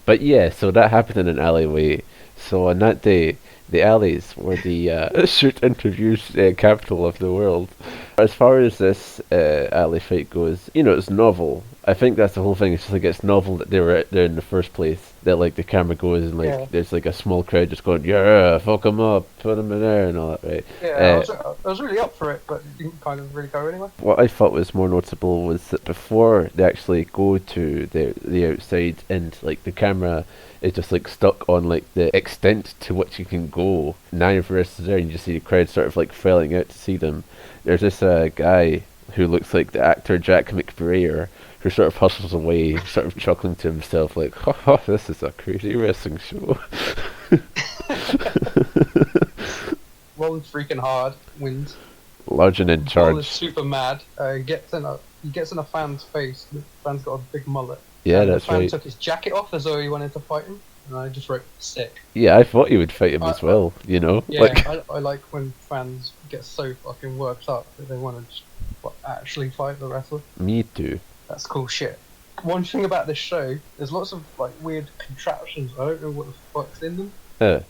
But yeah, so that happened in an alleyway. So on that day, the alleys were the shoot interviews capital of the world. As far as this alley fight goes, it's novel. I think that's the whole thing. It's just like it's novel that they were out there in the first place. that like the camera goes and like Yeah. there's like a small crowd just going, yeah, fuck him up, put him in there and all that, right? Yeah, I was really up for it, but it didn't kind of really go anywhere. What I thought was more notable was that before they actually go to the outside and like the camera is just like stuck on like the extent to which you can go. Nine of the rest is there and you just see the crowd sort of like filing out to see them. There's this guy who looks like the actor Jack McBrayer who sort of hustles away, sort of chuckling to himself like, ha ha, this is a crazy wrestling show. Rolling freaking hard, wins. Large and in Paul charge. is super mad. He gets in a fan's face. The fan's got a big mullet. Yeah, and that's the fan right. took his jacket off as though he wanted to fight him. And I just wrote sick. Yeah, I thought he would fight him as well, you know? Yeah, Like, I like when fans get so fucking worked up that they want to just actually fight the wrestler. me too. That's cool shit. One thing about this show, there's lots of like weird contraptions. I don't know what the fuck's in them.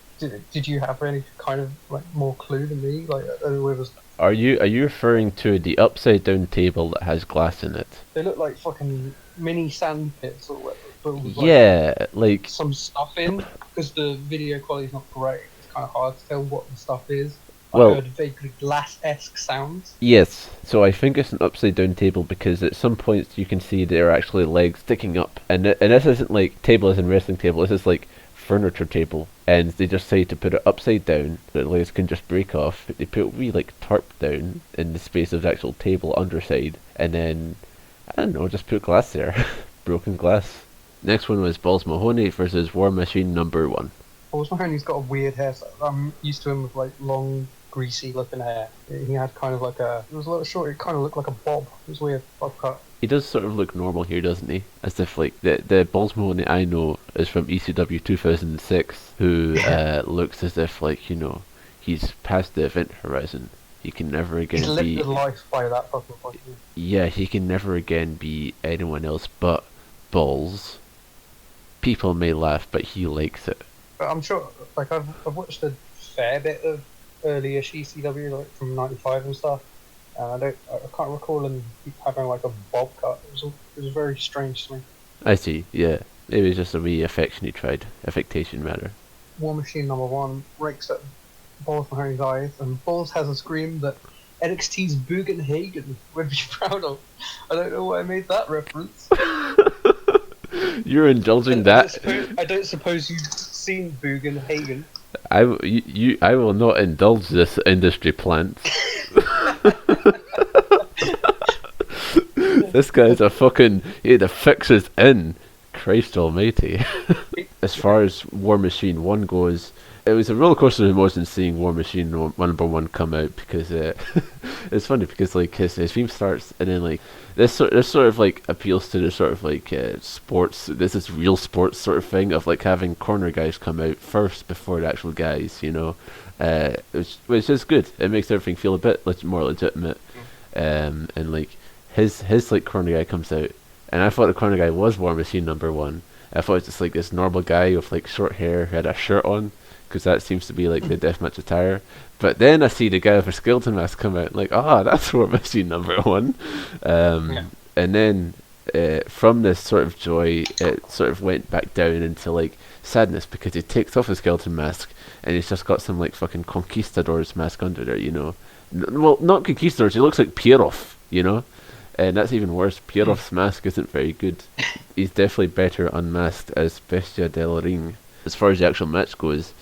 Did you have any kind of like more clue than me? Like I don't know whether Are you referring to the upside down table that has glass in it? they look like fucking mini sand pits or whatever. But with, like, Yeah, like some stuff in because the video quality's not great. It's kind of hard to tell what the stuff is. Well- I heard vaguely glass-esque sounds. yes. So I think it's an upside down table because at some points you can see there are actually legs sticking up, and this isn't like table as in wrestling table. This is like furniture table, and they just say to put it upside down so the legs can just break off. They put a wee like tarp down in the space of the actual table underside, and then I don't know, just put glass there, broken glass. Next one was Balls Mahoney versus War Machine number 1. Paul Mahoney's got a weird hairstyle. I'm used to him with like long, greasy looking hair. He had kind of like it was a little short. It kind of looked like a bob. It was weird, bob cut. He does sort of look normal here, doesn't he? As if like the Balls Mahoney I know is from ECW 2006, who looks as if like, you know, he's past the event horizon. He can never again He's lived be. his life by that fucking point. Yeah, he can never again be anyone else but Balls. People may laugh, but he likes it. But I'm sure, like I've watched a fair bit of early-ish ECW, like from '95 and stuff. And I can't recall him having like a bob cut. It was very strange to me. I see, yeah. Maybe it's just a wee affection he tried. Affectation matter. War Machine number 1 rakes at Balls Mahoney's eyes, and Balls has a scream that NXT's Bugenhagen would be proud of. I don't know why I made that reference. You're indulging that. I don't suppose you've seen Bugenhagen. I will not indulge this industry plant. This guy's a fucking. He had to fix his in. Christ almighty. As far as War Machine 1 goes, it was a roller coaster of emotions seeing War Machine number 1 come out because it's funny because like his theme starts and then like this sort of like appeals to the sort of like sports. This is real sports sort of thing of like having corner guys come out first before the actual guys, you know, which is good. It makes everything feel a bit more legitimate, and like his like corner guy comes out, and I thought the corner guy was War Machine number 1. I thought it was just like this normal guy with like short hair who had a shirt on, because that seems to be like the deathmatch attire. But then I see the guy with a skeleton mask come out, like, that's War Machine number 1. And then from this sort of joy, it sort of went back down into like sadness because he takes off his skeleton mask and he's just got some like fucking conquistador's mask under there, you know. Well, not conquistadors. He looks like Pierrot, you know. And that's even worse. Pierrot's mask isn't very good. He's definitely better unmasked as Bestia del Ring. As far as the actual match goes,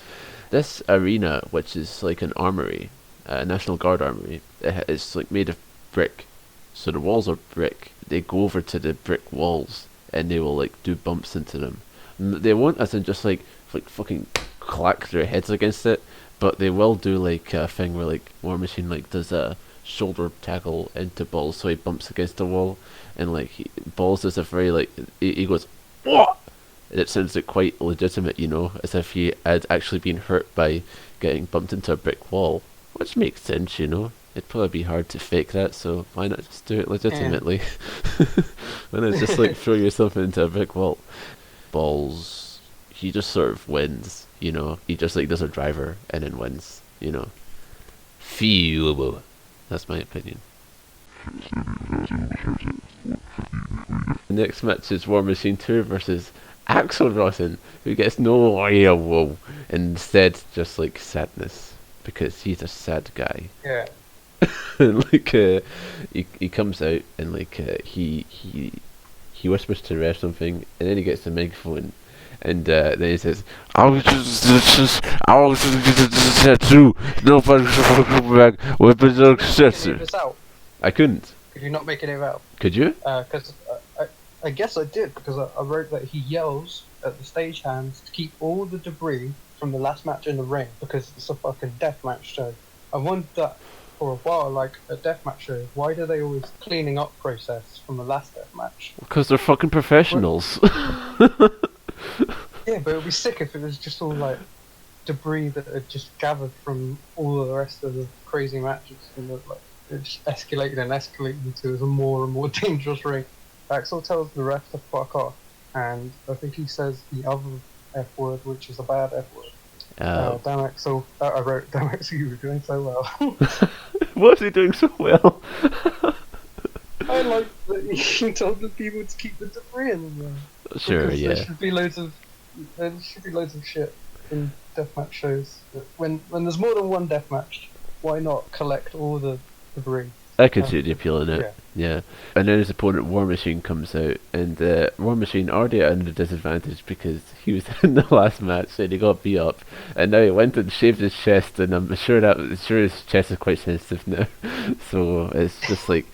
this arena, which is like an armory, a National Guard armory, it's like made of brick. So the walls are brick. They go over to the brick walls and they will like do bumps into them. They won't as in just like fucking clack their heads against it, but they will do like a thing where like War Machine like does a shoulder tackle into Balls, so he bumps against the wall, and like Balls is a very like he goes what, and it sounds like quite legitimate, you know, as if he had actually been hurt by getting bumped into a brick wall, which makes sense, you know. It'd probably be hard to fake that, so why not just do it legitimately? Why not just like throw yourself into a brick wall? Balls, he just sort of wins, you know. He just like does a driver and then wins, you know. Feelable. That's my opinion. The next match is War Machine 2 versus Axel Rotten, who gets no IWA, instead just like sadness because he's a sad guy. Yeah. Like he comes out and like he whispers to the ref something, and then he gets the megaphone, and then he says, "I was just through. Nobody should come back with the Making successor." this out. I couldn't. Could you not make it out? Could you? Because I guess I did, because I wrote that he yells at the stagehands to keep all the debris from the last match in the ring, because it's a fucking deathmatch show. I wondered that for a while, like a deathmatch show, why do they always cleaning up process from the last deathmatch? Because they're fucking professionals. Yeah, but it would be sick if it was just all like debris that had just gathered from all of the rest of the crazy matches, and like it just escalated and escalated into a more and more dangerous ring. Axel tells the ref to fuck off, and I think he says the other F word, which is a bad F word. Damn Axel. I wrote, damn Axel, you were doing so well. What's he doing so well? I like that he told the people to keep the debris in the ring. Sure, Because yeah. There should be loads of shit in deathmatch shows. When there's more than one deathmatch, why not collect all the debris? I could see the appeal in it. Yeah. Yeah. And then his opponent War Machine comes out, and War Machine already at a disadvantage because he was in the last match and he got beat up, and now he went and shaved his chest, and I'm sure his chest is quite sensitive now. So it's just like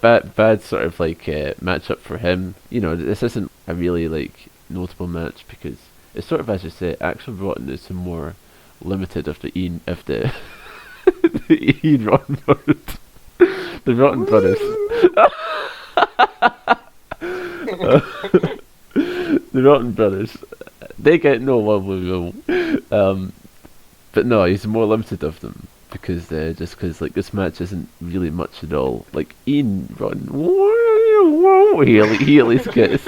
bad sort of like matchup for him. You know, this isn't a really like notable match because it's sort of, as you say, Axel Rotten is the more limited of the the Ian Rotten brothers. The Rotten brothers. The Rotten brothers. They get no one will. But no, he's more limited of them because like this match isn't really much at all. Like Ian Rotten, he at least gets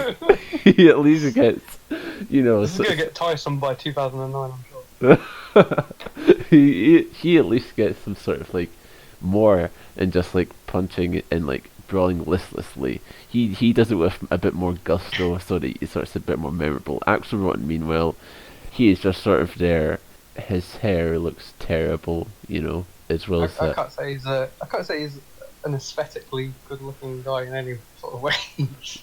he at least gets, you know. This is gonna get tiresome by 2009, I'm sure. he at least gets some sort of like more than just like punching and like brawling listlessly. He does it with a bit more gusto, so that it's sort of a bit more memorable. Axel Rotten, meanwhile, he is just sort of there. His hair looks terrible, you know, as well as I can't say he's an aesthetically good-looking guy in any sort of way.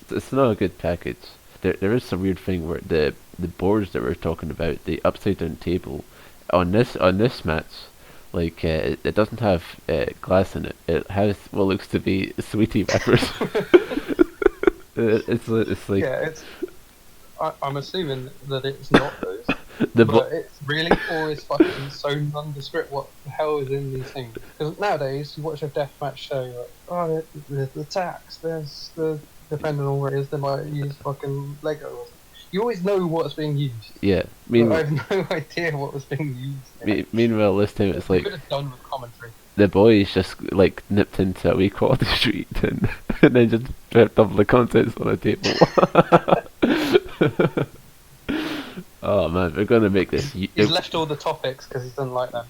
It's not a good package. There is some weird thing where the boards that we're talking about, the upside down table, on this match, like it doesn't have glass in it. It has what looks to be sweetie wrappers. It's like Yeah, I'm assuming that it's not those. the But it's really always fucking so nondescript what the hell is in these things. Because nowadays, you watch a deathmatch show, you're like, oh, there's the tax, there's the, depending on where it is, they might use fucking Lego or something. You always know what's being used. yeah. But I have no idea what was being used. Meanwhile, this time it's like could have done with commentary. the boys just like nipped into a wee quality street and then just dripped up the contents on the table. Oh man, we're gonna make this. He's left all the topics because he doesn't like them.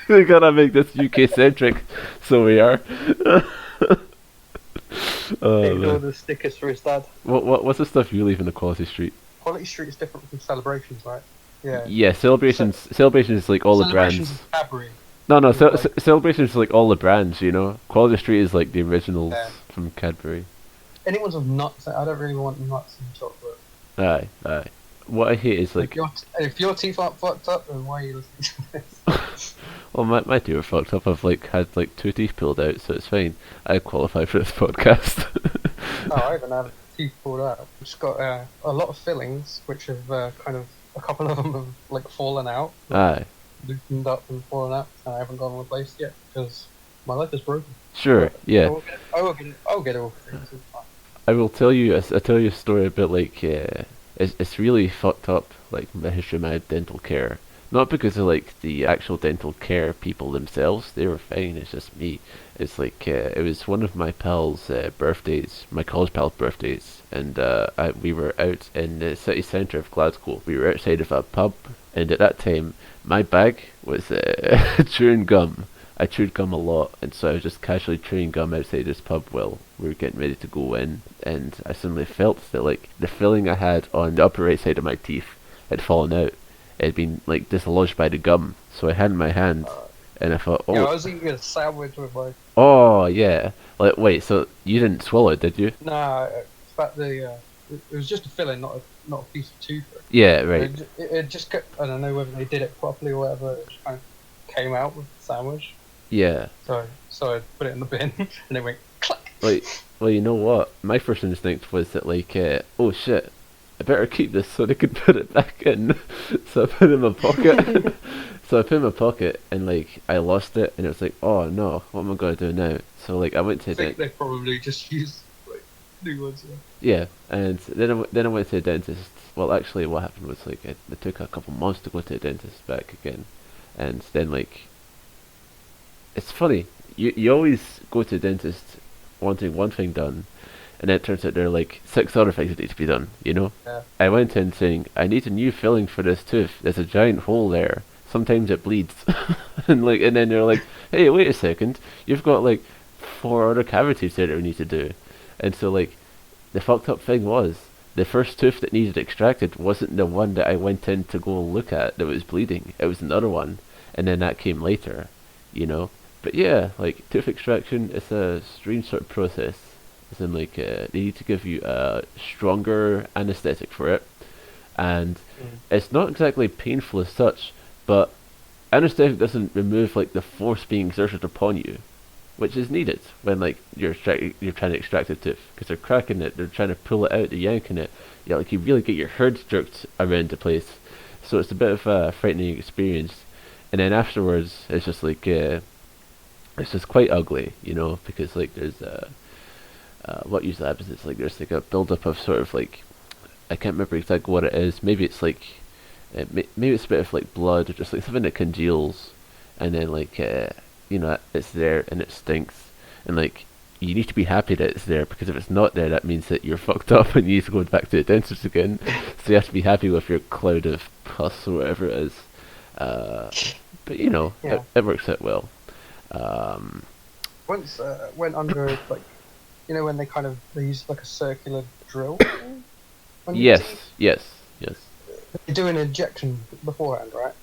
We're gonna make this UK centric, so we are. Oh, He all man. the stickers for his dad. What's the stuff you leave in the quality street? Quality Street is different from Celebrations, right? Yeah. Yeah, celebrations is like all the Celebrations brands. is Cadbury. No, like- celebrations is like all the brands, you know. Quality Street is like the originals Yeah. from Cadbury. Anyone's with nuts, I don't really want nuts and chocolate. Aye. What I hate is like, If your teeth aren't fucked up, then why are you listening to this? well, my teeth are fucked up. I've like had like 2 teeth pulled out, so it's fine. I qualify for this podcast. No, I haven't had teeth pulled out. I've just got a lot of fillings, which have kind of, a couple of them have like fallen out, Aye, loosened up and fallen out, and I haven't gotten replaced yet because my life is broken. sure, yeah. I'll get it all fixed. It's fine. I will tell you. I tell you a story about like it's really fucked up. Like the history of my dental care. Not because of like the actual dental care people themselves. They were fine. It's just me. It's like it was one of my pals' birthdays, my college pal's birthdays, and we were out in the city centre of Glasgow. We were outside of a pub, and at that time my bag was chewing gum I chewed gum a lot, and so I was just casually chewing gum outside this pub while we were getting ready to go in, and I suddenly felt that like the filling I had on the upper right side of my teeth had fallen out. It had been like dislodged by the gum, so I had it in my hand, and I thought, Yeah, oh, I was eating a sandwich with my. oh yeah. Like, wait, so you didn't swallow it, did you? Nah, in fact, it was just a filling, not a piece of tooth. Yeah, right. It just I don't know whether they did it properly or whatever. It just kind of came out with the sandwich. Yeah. So I put it in the bin, and it went clack. Like, well, you know what? My first instinct was that, like, oh shit, I better keep this so they can put it back in. So I put it in my pocket. So I put it in my pocket, and like, I lost it, and it was like, oh no, what am I gonna do now? So like, I went to I think they probably just used like new ones. yeah, and then I went to the dentist. Well, actually, what happened was like, it took a couple months to go to the dentist back again, and then like, it's funny. You always go to the dentist wanting one thing done, and then it turns out there are like 6 other things that need to be done, you know? Yeah. I went in saying, I need a new filling for this tooth. There's a giant hole there. Sometimes it bleeds. and then they're like, hey, wait a second. You've got like 4 other cavities there that we need to do. And so like, the fucked up thing was, the first tooth that needed extracted wasn't the one that I went in to go look at that was bleeding. It was another one. And then that came later, you know? But yeah, like, tooth extraction is a strange sort of process. As in, like, they need to give you a stronger anesthetic for it. And it's not exactly painful as such, but anesthetic doesn't remove, like, the force being exerted upon you, which is needed when, like, you're trying to extract a tooth. Because they're cracking it, they're trying to pull it out, they're yanking it. Yeah, like, you really get your head jerked around the place. So it's a bit of a frightening experience. And then afterwards, it's just like, it's just quite ugly, you know, because like there's what usually happens is like there's like a build-up of sort of like, I can't remember exactly what it is. Maybe it's like, maybe it's a bit of like blood or just like something that congeals, and then like you know, it's there and it stinks, and like you need to be happy that it's there, because if it's not there, that means that you're fucked up and you need to go back to the dentist again. So you have to be happy with your cloud of pus or whatever it is. But you know, Yeah. it works out well. Once went under like, you know, when they use like a circular drill. Yes. Yes. They do an injection beforehand, right?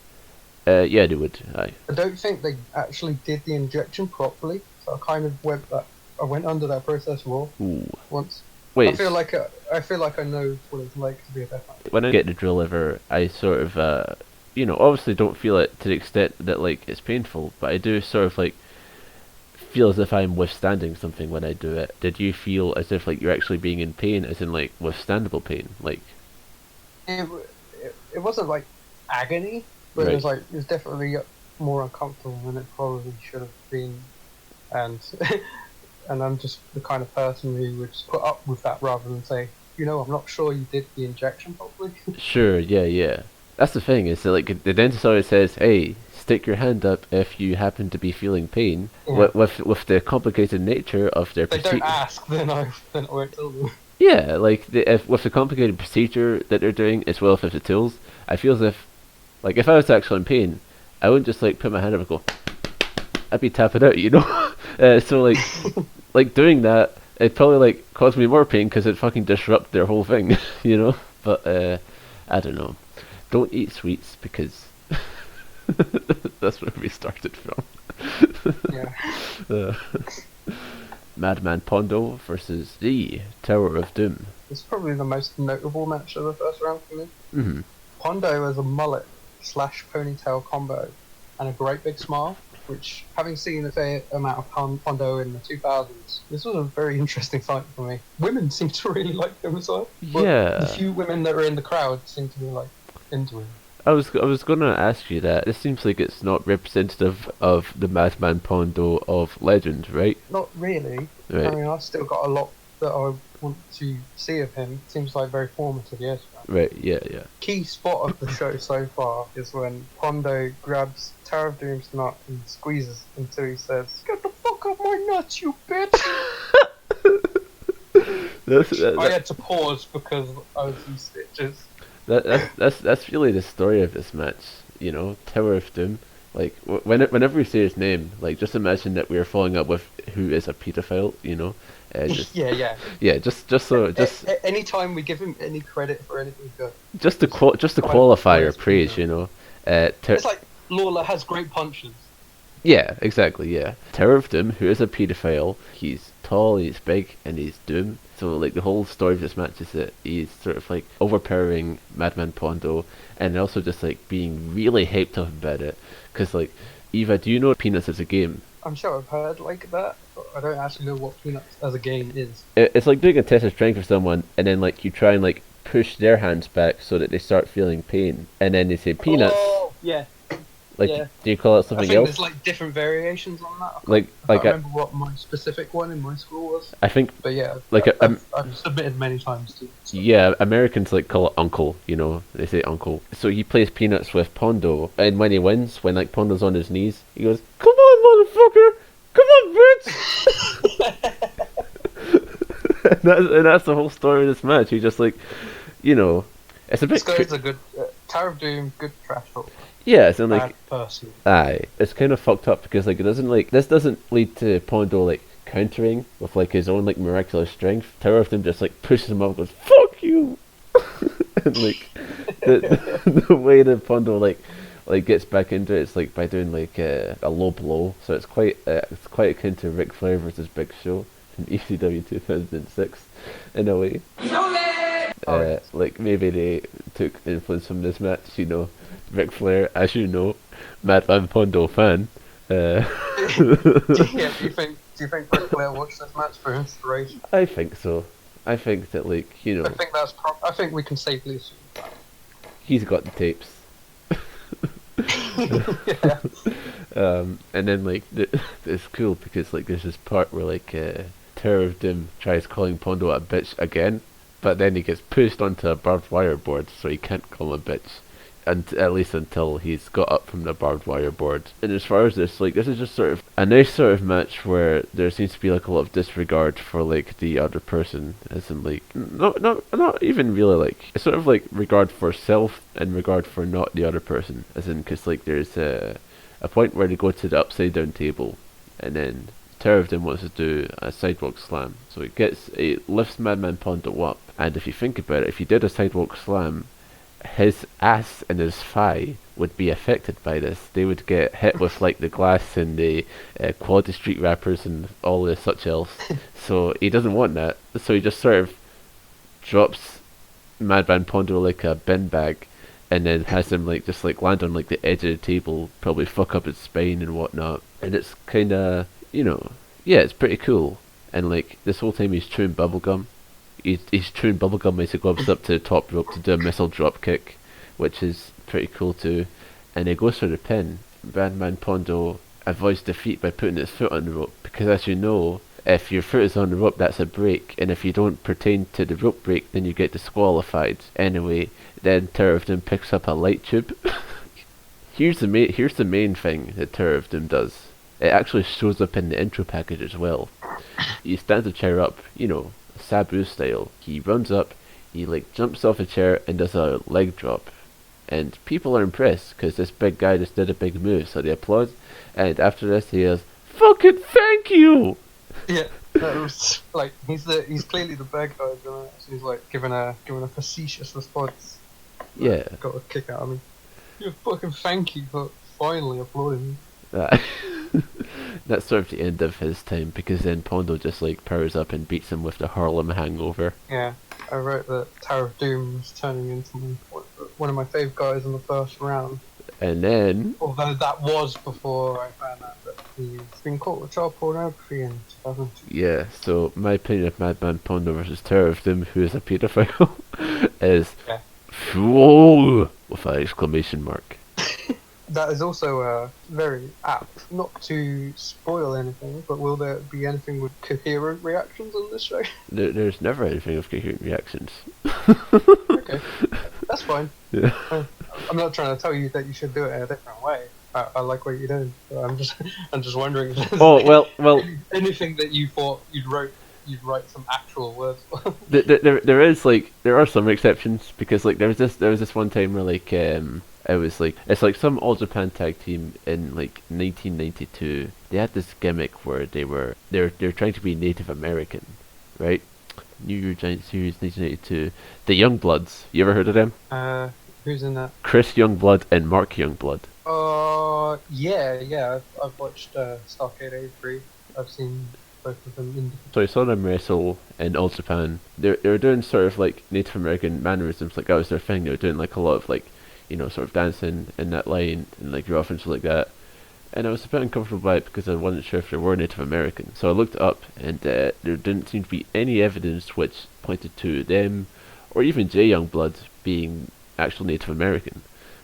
Yeah, they would. Aye. I don't think they actually did the injection properly, so I went under that process raw Ooh. once. Wait. I feel like I know what it's like to be a deathmatch. When I get the drill ever, I sort of you know, obviously don't feel it to the extent that like it's painful, but I do sort of like feel as if I'm withstanding something when I do it. Did you feel as if like you're actually being in pain, as in like withstandable pain, like? It wasn't like agony, but Right. it was definitely more uncomfortable than it probably should have been, and and I'm just the kind of person who would just put up with that rather than say, you know, I'm not sure you did the injection properly. Sure. Yeah. That's the thing, is that like the dentist always says, hey, stick your hand up if you happen to be feeling pain. Yeah. With the complicated nature of their If they procedure. don't ask, then I won't tell them. Yeah, like with the complicated procedure that they're doing, as well as with the tools, I feel as if, like, if I was actually in pain, I wouldn't just like put my hand up and go. I'd be tapping out, you know. So like, like doing that, it probably like caused me more pain because it fucking disrupt their whole thing, you know. But I don't know. Don't eat sweets because that's where we started from. Yeah. Madman Pondo versus the Tower of Doom. It's probably the most notable match of the first round for me. Mm-hmm. Pondo has a mullet / ponytail combo and a great big smile, which, having seen a fair amount of Pondo in the 2000s, this was a very interesting fight for me. Women seem to really like him as well. But Yeah. the few women that were in the crowd seem to be like into him. I was gonna ask you that. It seems like it's not representative of the Madman Pondo of legend, right? Not really. Right. I mean, I've still got a lot that I want to see of him. Seems like very formative, yes. Right. Yeah. Key spot of the show so far is when Pondo grabs Tower of Doom's nut and squeezes until he says, "Get the fuck off my nuts, you bitch!" I had to pause because I was in stitches. That's really the story of this match, you know. Tower of Doom. Like whenever we say his name, like just imagine that we're following up with who is a pedophile, you know? Just Yeah. yeah, just Anytime we give him any credit for anything good, just to try and qualify put our his praise, pedo. you know. It's like Lawler has great punches. Yeah, exactly, yeah. Terror of Doom, who is a paedophile, he's tall, he's big, and he's Doom. So, like, the whole story of this match is that he's sort of, like, overpowering Madman Pondo, and also just, like, being really hyped up about it. Because, like, Eva, do you know Peanuts as a game? I'm sure I've heard like that, but I don't actually know what Peanuts as a game is. It's like doing a test of strength for someone, and then, like, you try and, like, push their hands back so that they start feeling pain. And then they say Peanuts. Oh, yeah. Like, Yeah. do you call it I something think else? there's like different variations on that. Like I can't remember what my specific one in my school was. I think, But yeah, like, I've submitted many times too. So. yeah, Americans like call it uncle, you know, they say uncle. So he plays Peanuts with Pondo, and when he wins, when like Pondo's on his knees, he goes, "Come on, motherfucker! Come on, bitch!" and that's the whole story of this match. He just like, you know, it's a bit. This guy's a good Tower of Doom, good trash talk. Yeah, it's like, Bad person. aye, it's kind of fucked up because like it doesn't like this doesn't lead to Pondo like countering with like his own like miraculous strength. Tower of Doom just like pushes him up and goes, "Fuck you!" and like the way that Pondo like gets back into it's like by doing like a low blow. So it's quite akin to Ric Flair versus Big Show in ECW 2006 in a way. Like maybe they took influence from this match, you know. Ric Flair, as you know, Madman Pondo fan. Do you think Ric Flair watched this match for inspiration? I think so. I think that like, you know, I think we can safely assume that. he's got the tapes. Yeah. And then like it's cool because like there's this part where like Terror of Doom tries calling Pondo a bitch again, but then he gets pushed onto a barbed wire board, so he can't call him a bitch. And at least until he's got up from the barbed wire board. And as far as this, like, this is just sort of a nice sort of match where there seems to be like a lot of disregard for like the other person, as in like not even really like it's sort of like regard for self and regard for not the other person, as in because like there's a point where they go to the upside down table, and then Terror of Doom wants to do a sidewalk slam, so it lifts Madman Pondo up, and if you think about it, if he did a sidewalk slam, his ass and his thigh would be affected by this. They would get hit with like the glass and the quality street wrappers and all the such else. So he doesn't want that. So he just sort of drops Madman Pondo like a bin bag, and then has him like just like land on like the edge of the table, probably fuck up his spine and whatnot. And it's kind of, you know, yeah, it's pretty cool. And like this whole time he's chewing bubblegum. He's chewing bubblegum as he goes up to the top rope to do a missile drop kick, which is pretty cool too. And he goes for the pin. Madman Pondo avoids defeat by putting his foot on the rope, because as you know, if your foot is on the rope, that's a break, and if you don't pertain to the rope break, then you get disqualified. Anyway, then Terror of Doom picks up a light tube. Here's the main thing that Terror of Doom does. It actually shows up in the intro package as well. He stands the chair up, you know, Sabu style. He runs up, he like jumps off a chair and does a leg drop, and people are impressed because this big guy just did a big move, so they applaud. And after this, he goes, "Fucking thank you." Yeah, that was like he's clearly the bad guy, you know? So he's like giving a facetious response. Yeah. Got a kick out of me. You fucking thank you for finally applauding me. That's sort of the end of his time, because then Pondo just like powers up and beats him with the Harlem Hangover. Yeah, I wrote that Tower of Doom was turning into one of my favourite guys in the first round. And then, although that was before I found out that he's been caught with child pornography in 2002. yeah, so my opinion of Madman Pondo versus Terror of Doom, who is a paedophile, is thooooo with an exclamation mark. That is also very apt. Not to spoil anything, but will there be anything with coherent reactions on this show? There's never anything of coherent reactions. Okay, that's fine. Yeah. I'm not trying to tell you that you should do it in a different way. I like what you're doing. So I'm just wondering if there's anything that you thought you'd write some actual words for. There are some exceptions, because like there was this one time where like It was like it's like some All Japan tag team in like 1992. They had this gimmick where they're trying to be Native American, right? New Year Giant Series 1992. The Youngbloods. You ever heard of them? Who's in that? Chris Youngblood and Mark Youngblood. Yeah. I've watched Starcade '83. I've seen both of them in. So I saw them wrestle in All Japan. They were doing sort of like Native American mannerisms, like that was their thing. They were doing like a lot of like, sort of dancing in that line and like rough and stuff like that. And I was a bit uncomfortable by it because I wasn't sure if they were Native American. So I looked it up, and there didn't seem to be any evidence which pointed to them, or even Jay Youngblood being actual Native American.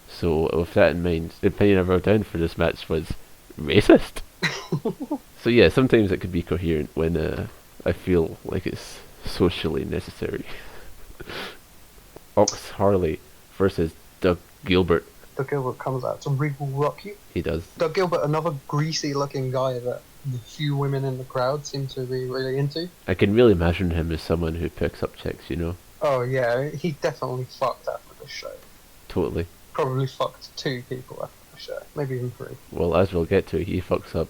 So with that in mind, the opinion I wrote down for this match was racist. So yeah, sometimes it could be coherent when I feel like it's socially necessary. Ox Harley versus Doug Gilbert. Doug Gilbert comes out to Regal rock you. He does. Doug Gilbert, another greasy-looking guy that the few women in the crowd seem to be really into. I can really imagine him as someone who picks up chicks, Oh yeah, he definitely fucked after the show. Totally. Probably fucked 2 people after the show, maybe even 3. Well, as we'll get to, he fucks up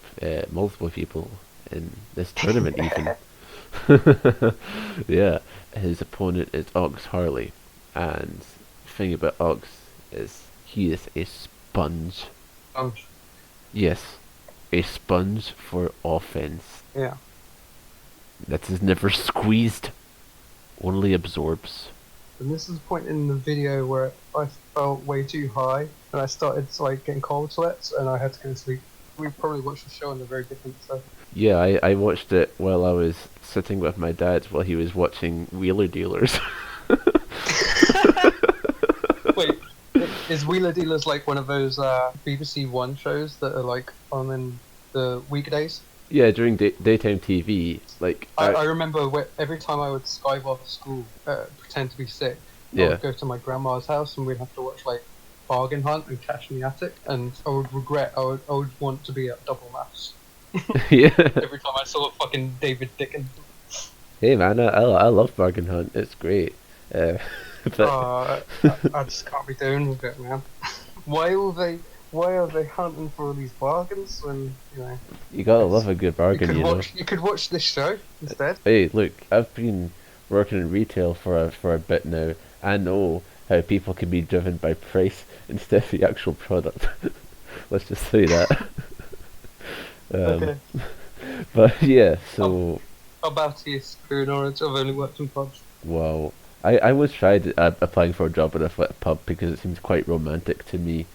multiple people in this tournament even. Yeah, his opponent is Ox Harley, and the thing about Ox is he is a sponge. Sponge. Yes, a sponge for offense. Yeah. That is never squeezed, only absorbs. And this is the point in the video where I felt way too high, and I started getting cold sweats, and I had to go to sleep. We probably watched the show on a very different stuff. Yeah, I watched it while I was sitting with my dad while he was watching Wheeler Dealers. Wait, is Wheeler Dealers like one of those BBC One shows that are like on in the weekdays? Yeah, during daytime TV, I remember every time I would Skype off school, pretend to be sick, I would go to my grandma's house and we'd have to watch Bargain Hunt and Cash in the Attic, and I would regret, I would want to be at double maths. Yeah. Every time I saw fucking David Dickens. Hey man, I love Bargain Hunt. It's great. But I just can't be doing with it, man. Why are they hunting for all these bargains when you gotta love a good bargain, You could watch this show instead. Hey, look, I've been working in retail for a bit now. I know how people can be driven by price instead of the actual product. Let's just say that. Okay. But yeah, so. How about you, Spoon Orange? I've only worked in pubs. Wow. I once tried applying for a job at a pub because it seemed quite romantic to me,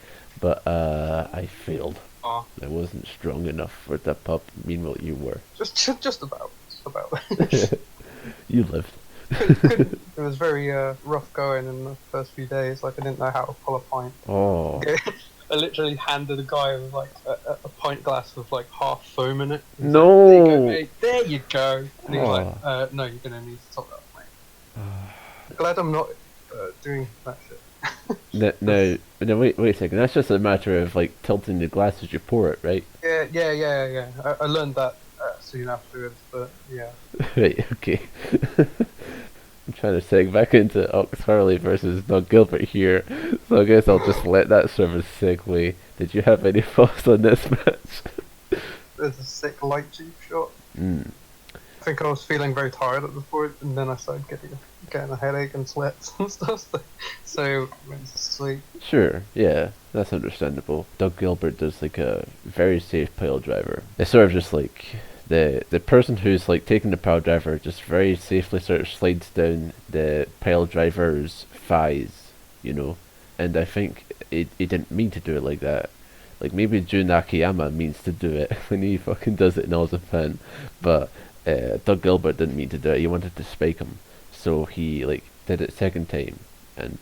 but I failed. Oh. I wasn't strong enough for the pub. Meanwhile, you were. Just about. You lived. It was very rough going in the first few days. I didn't know how to pull a pint. Oh. I literally handed a guy with a pint glass with half foam in it. No. There you go, mate. There you go. And he was like, no, you're gonna need to top that up, mate. Glad I'm not doing that shit. No, wait a second. That's just a matter of tilting the glass as you pour it, right? Yeah. I learned that soon afterwards, but yeah. Right, okay. I'm trying to seg back into Ox Harley versus Doug Gilbert here, so I guess I'll just let that serve as a segue. Did you have any thoughts on this match? There's a sick light tube shot. Mm. I think I was feeling very tired at the point, and then I started getting a headache and sweats and stuff, so I went to sleep. Sure, yeah, that's understandable. Doug Gilbert does a very safe pile driver. It's sort of just the person who's taking the pile driver just very safely sort of slides down the pile driver's thighs, and I think he didn't mean to do it like that. Maybe Jun Akiyama means to do it when he fucking does it in All Japan, but Doug Gilbert didn't mean to do it. He wanted to spike him, so he did it second time, and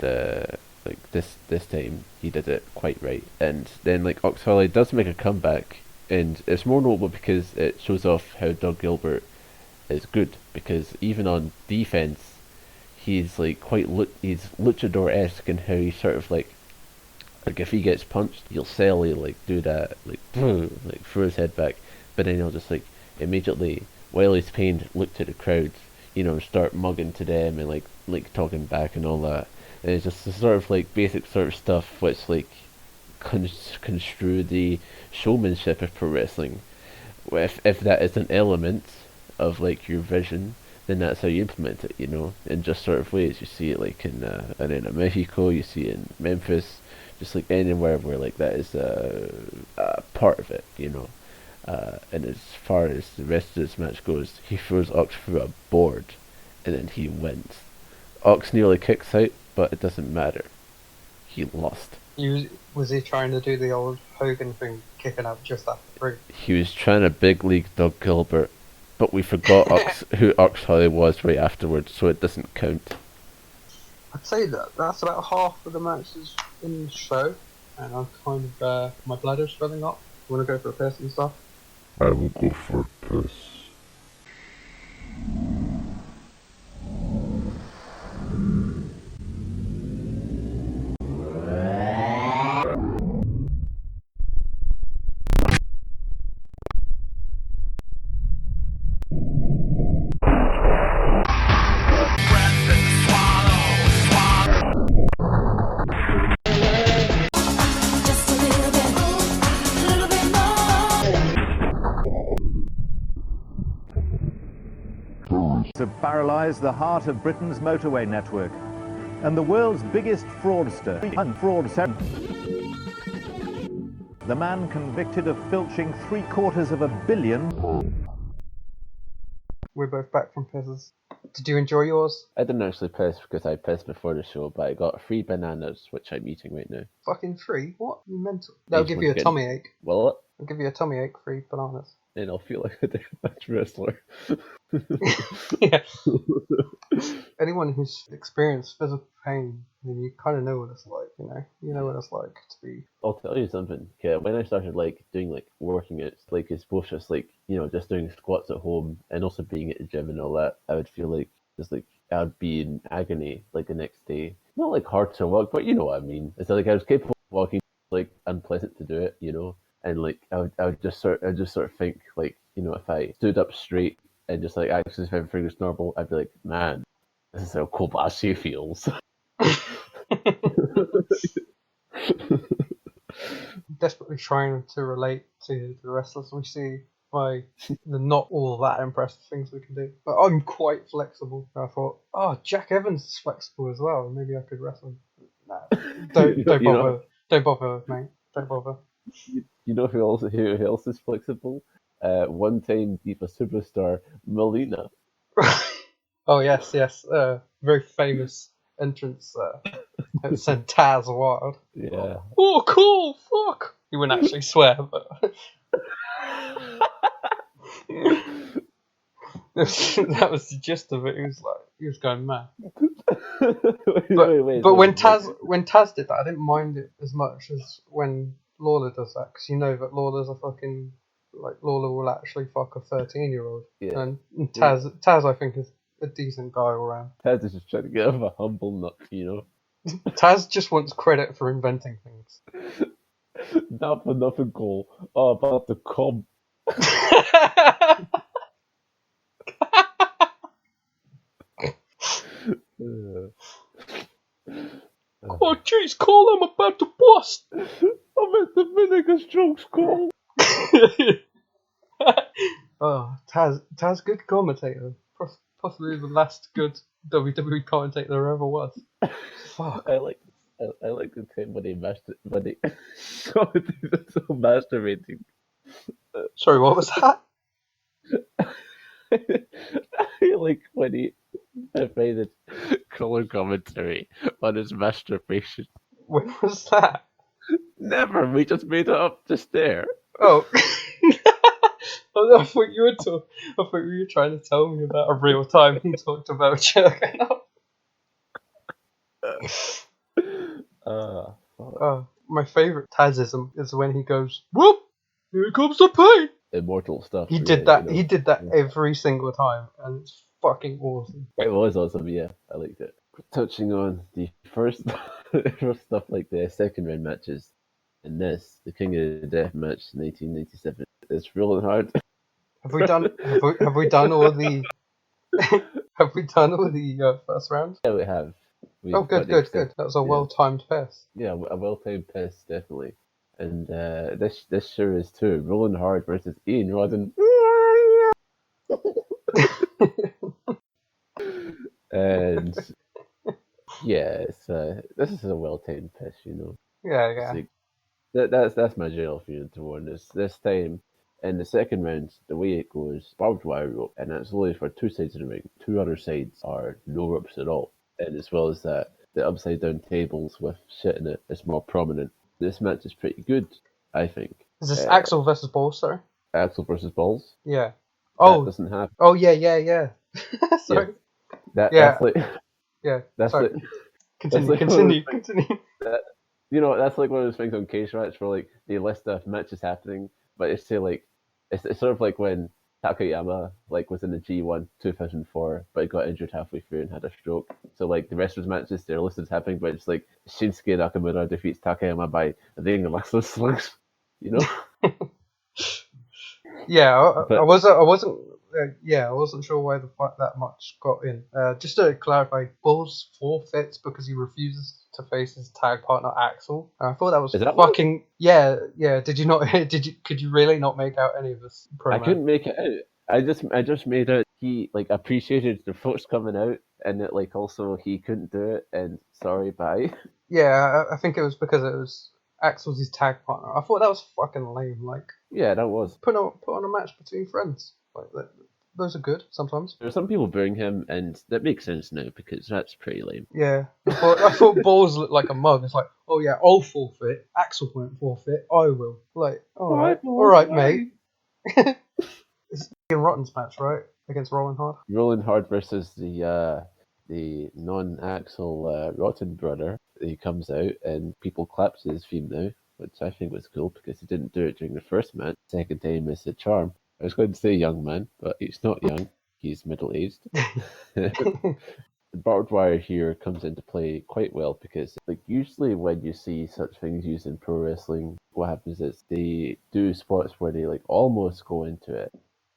this time he did it quite right. And then Ox Harley does make a comeback. And it's more notable because it shows off how Doug Gilbert is good. Because even on defense, he's he's luchador-esque in how he's sort of if he gets punched, he'll sell, he'll do that, throw his head back. But then he'll just immediately, while he's pained, look to the crowd, and start mugging to them and talking back and all that. And it's just the sort of like basic sort of stuff which like construe the showmanship of pro wrestling. If that is an element of like your vision, then that's how you implement it, you know, in just sort of ways. You see it like in Mexico, you see it in Memphis, just like anywhere where like that is a part of it, you know. And as far as the rest of this match goes, he throws Ox through a board, and then he wins. Ox nearly kicks out, but it doesn't matter. He lost. Was he trying to do the old Hogan thing, kicking out just after 3? He was trying to big league Doug Gilbert, but we forgot who Ox Holly was right afterwards, so it doesn't count. I'd say that's about half of the matches in the show, and I'm kind of my bladder's filling up. You want to go for a piss and stuff? I will go for a piss. Have paralysed the heart of Britain's motorway network, and the world's biggest fraudster, the man convicted of filching $750 million. We're both back from pisses. Did you enjoy yours? I didn't actually piss because I pissed before the show, but I got 3 bananas, which I'm eating right now. Fucking 3? What? You mental? That'll give you a Good. tummy ache. Will it? I'll give you a tummy ache, 3 bananas. And I'll feel like a deathmatch wrestler. Yeah. Anyone who's experienced physical pain, then you kind of know what it's like, you know? You know what it's like to be... I'll tell you something. Okay, when I started like doing like working out, like it's both just like, you know, just doing squats at home and also being at the gym and all that, I would feel like just like I'd be in agony like the next day. Not like hard to walk, but you know what I mean. It's like I was capable of walking, like unpleasant to do it, you know. And like I would just sort of think like, you know, if I stood up straight and just like access everything was normal, I'd be like, man, this is how Kobashi feels. Desperately trying to relate to the wrestlers we see by the not all that impressive things we can do. But I'm quite flexible. I thought, oh, Jack Evans is flexible as well. Maybe I could wrestle. Nah, don't bother. know, don't bother, mate. Don't bother. You know who else is flexible? One-time Diva superstar Melina. Oh yes. Very famous entrance. That sent Taz wild. Yeah. Oh, cool. Fuck. He wouldn't actually swear, but that was the gist of it. He was going mad. But when Taz did that, I didn't mind it as much as when Lawler does that, because you know that Lawler's a fucking, like, Lawler will actually fuck a 13-year-old. Yeah. And Taz I think is a decent guy all around. Taz is just trying to get him a humble nut, you know. Taz just wants credit for inventing things. Not for nothing, goal. Oh, about the cob. Oh jeez, Cole, I'm about to bust. I'm at the vinegar strokes, Cole. Oh, Taz, good commentator. Possibly the last good WWE commentator there ever was. Fuck. I like the time when they so masturbating. Sorry, what was that? I like when he made it color commentary on his masturbation. When was that? Never, we just made it up just there. Oh. I thought you were trying to tell me about a real time he talked about jerking off. My favourite Tazism is when he goes, whoop! Here comes the pain! Immortal stuff. He did that. You know? He did that every single time, and it's fucking awesome. It was awesome. Yeah, I liked it. Touching on the first stuff like the second round matches, and this, the King of the Death match, 1997. It's really hard. Have we done? Have we done all the? Have we done all the first round? Yeah, we have. Oh, We've got good, the good, extent. good. That was a Yeah, well-timed piss. yeah, a well-timed piss, definitely. And this sure is too. Rolling Hard versus Ian Rodden. And yeah, this is a well-timed piss, you know. Yeah, It's yeah. like that's my general feeling toward this time. In the second round, the way it goes, barbed wire rope, and that's only for two sides of the ring. Two other sides are no ropes at all. And as well as that, the upside down tables with shit in it is more prominent. This match is pretty good, I think. Is this Uh, Axel versus Balls, sorry? Axel versus Balls. Yeah. That Oh, doesn't happen. oh yeah, yeah, yeah. Yeah, Sorry. that's Yeah, like yeah. that's Sorry. like that's Continue, like one of those continue, things continue. that that's like one of those things on Cage Match where like they list the matches happening, but it's say like it's sort of like when Takayama like was in the G1 2004, but he got injured halfway through and had a stroke. So like the rest of his matches, they're listed as happening, but it's like Shinsuke Nakamura defeats Takayama by the English slugs, you know. Yeah, But I wasn't, yeah, I wasn't sure why the fuck that much got in. Just to clarify, Bulls forfeits because he refuses to face his tag partner Axel. And I thought that was is that what? fucking, yeah, yeah. Did you not? Could you really not make out any of this I promo? couldn't make it out. I just made out he like appreciated the folks coming out, and that like also he couldn't do it, and sorry, bye. Yeah, I think it was because it was Axel's his tag partner. I thought that was fucking lame. Like, Yeah, that was. put on a match between friends. Like that, those are good sometimes. There are some people booing him, and that makes sense now because that's pretty lame. Yeah, I thought Balls looked like a mug. It's like, oh yeah, I'll forfeit. Axel won't forfeit. I will. Like, all right, mate. It's Ian Rotten's match, right, against Rolling Hard. Rolling Hard versus the non-Axel Rotten brother. He comes out and people claps his theme now, which I think was cool because he didn't do it during the first match. Second time is the charm. I was going to say young man, but he's not young. He's middle-aged. The barbed wire here comes into play quite well because, like, usually when you see such things used in pro wrestling, what happens is they do spots where they like almost go into it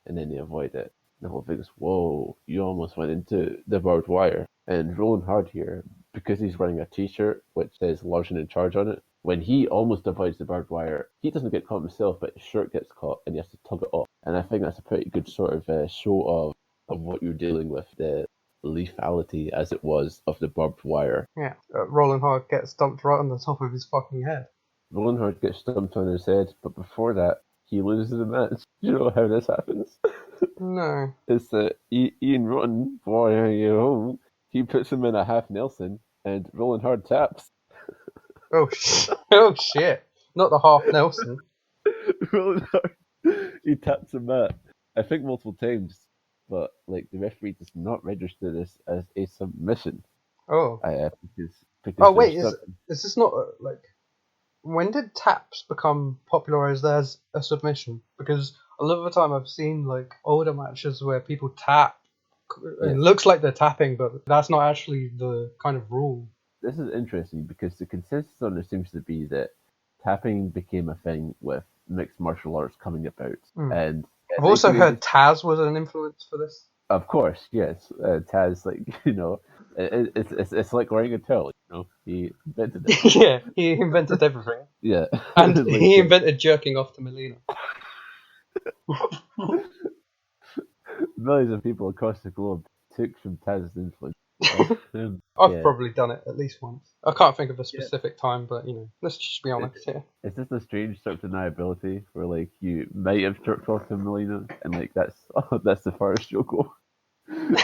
and then they avoid it. The whole thing is, whoa, you almost went into the barbed wire. And Rolling Hard here, because he's wearing a T-shirt which says "Larson in charge" on it, when he almost avoids the barbed wire, he doesn't get caught himself, but his shirt gets caught and he has to tug it off. And I think that's a pretty good sort of show of what you're dealing with, the lethality as it was of the barbed wire. Yeah, Rolling Hard gets dumped right on the top of his fucking head. Rolling Hard gets stumped on his head, but before that, he loses the match. You know how this happens? No. It's Ian Rotten, boy, are you home? He puts him in a half Nelson, and Rolling Hard taps. Oh oh shit! Not the half Nelson. Rolling Hard, he taps him out. I think multiple times, but like the referee does not register this as a submission. Oh. Because Oh wait, there's is this not like? When did taps become popularized as a submission? Because a lot of the time I've seen like older matches where people tap. Yeah. It looks like they're tapping, but that's not actually the kind of rule. This is interesting because the consensus on it seems to be that tapping became a thing with mixed martial arts coming about, and I've also heard Taz was an influence for this. of course, yes, Taz, like it's like wearing a tail, you know. He invented it. Yeah, he invented everything. Yeah, And like, he invented jerking off to Melina. millions of people across the globe took from Taz's influence. I've probably done it at least once. I can't think of a specific time, but let's just be honest here. It's just a strange sort of deniability where like you might have jerked off to Melina, and like that's the farthest you'll go.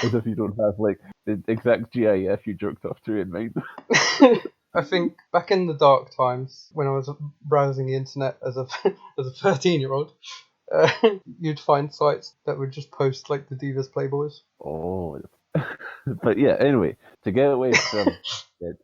As if you don't have like the exact GIF you jerked off to in mind. I think back in the dark times when I was browsing the internet as a 13-year-old, you'd find sites that would just post like the Divas Playboys. Oh, but yeah. Anyway, to get away from the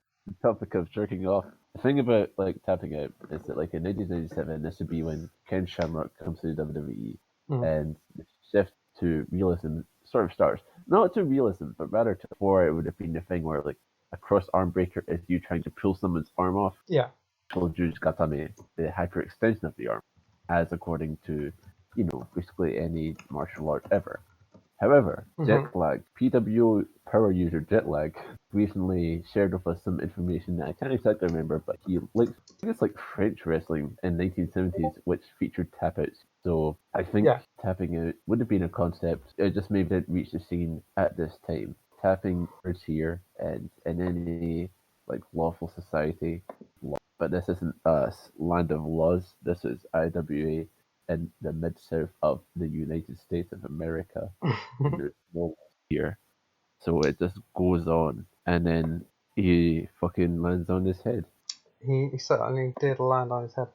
topic of jerking off, the thing about like tapping out is that like in 1997, this would be when Ken Shamrock comes to WWE, and the shift to realism sort of starts. Not to realism, but rather to before it would have been the thing where like a cross arm breaker is you trying to pull someone's arm off. Yeah. Juju Gatame, the hyperextension of the arm, as according to basically any martial art ever. However, Mhm. jet lag, PW power user jet lag recently shared with us some information that I can't exactly remember, but he likes, I think it's like French wrestling in 1970s, which featured tap outs. So I think Yeah. tapping out would have been a concept. It just maybe didn't reach the scene at this time. Tapping is here and in any like lawful society, but this isn't a land of laws. This is IWA in the Mid-South of the United States of America, and there's no laws here. So it just goes on, and then he fucking lands on his head. he certainly did land on his head.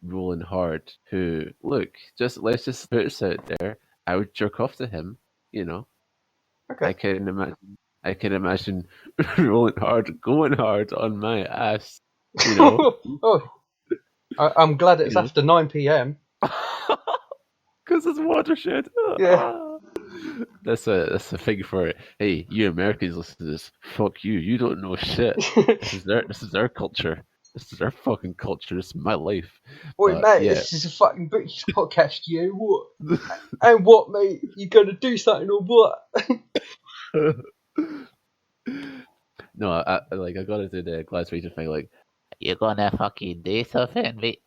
Rolling hard, who, look, let's just put this out there. I would jerk off to him, you know. Okay. I can imagine rolling hard, going hard on my ass, you know. Oh, I'm glad it's You know? after 9 p.m. Because it's watershed. Yeah. That's a thing for it. Hey, you Americans listen to this. Fuck you. You don't know shit. This is our culture. This is our fucking culture. This is my life. Oi, But mate, yeah. this is a fucking British podcast, you. What? And what, mate? You gonna do something or what? No, I gotta do the glass region thing. Like, you're gonna fucking do something, mate.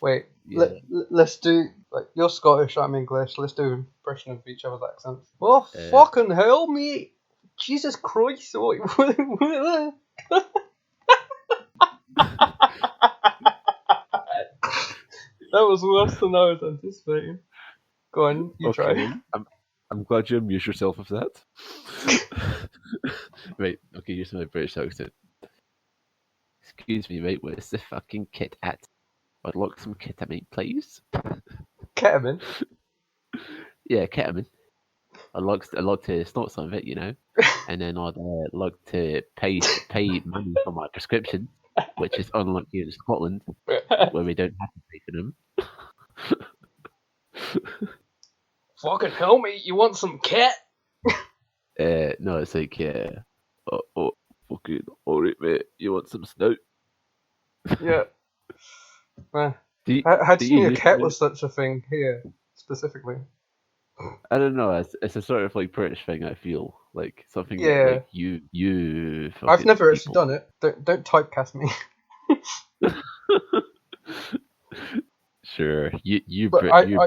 Wait, Yeah. let's do, like, you're Scottish, I'm English, let's do an impression of each other's accents. Oh, fucking hell, mate! Jesus Christ! That was worse than I was anticipating. Go on, you try. I'm glad you amuse yourself with that. Right, okay, here's my British accent. Excuse me, mate, where's the fucking kit at? I'd like some ketamine, please. Ketamine? Yeah, ketamine. I'd like to snort some of it, you know, and then I'd like to pay money for my prescription, which is unlike here in Scotland, where we don't have to pay for them. Fucking hell, mate, you want some cat? No, it's like, yeah, oh, fucking, alright, mate, you want some snout? Yeah. How do you mean a cat was such a thing here, specifically? I don't know. It's a sort of like British thing. I feel like something Yeah. like you. I've never actually people. done it. Don't typecast me. Sure, you But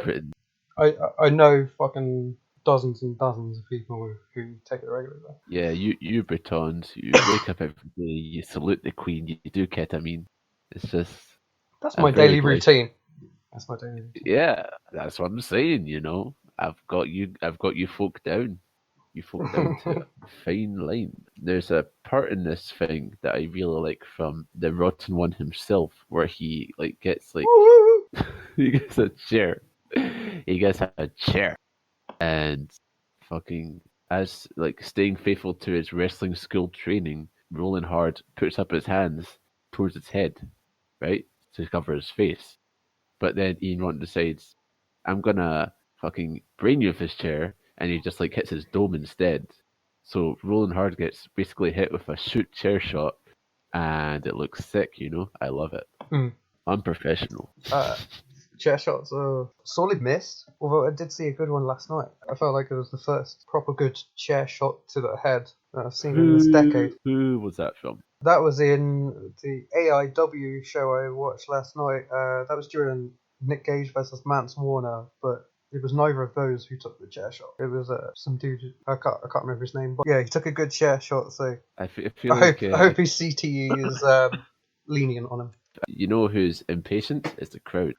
Britain. I know fucking dozens and dozens of people who take it regularly. Yeah, you Britons. You wake up every day. You salute the Queen. You do ketamine. It's just That's a my very daily life- routine. That's my daily routine. Yeah, that's what I'm saying. You know, I've got you folk down. You folk down to a fine line. There's a part in this thing that I really like from the Rotten One himself, where he like gets like he gets a chair. He gets a chair, and fucking as like staying faithful to his wrestling school training, rolling hard, puts up his hands towards his head, right, to cover his face. But then Ian Rotten decides, I'm gonna fucking brain you with this chair, and he just like hits his dome instead. So Roland Hard gets basically hit with a shoot chair shot, and it looks sick. You know, I love it. Unprofessional. Chair shots are solid miss, although I did see a good one last night. I felt like it was the first proper good chair shot to the head that I've seen in this decade. Who was that from? That was in the AIW show I watched last night. That was during Nick Gage versus Mance Warner, but it was neither of those who took the chair shot. It was some dude. I can't remember his name, but yeah, he took a good chair shot. So I hope his CTE is lenient on him. You know who's impatient? It's the crowd,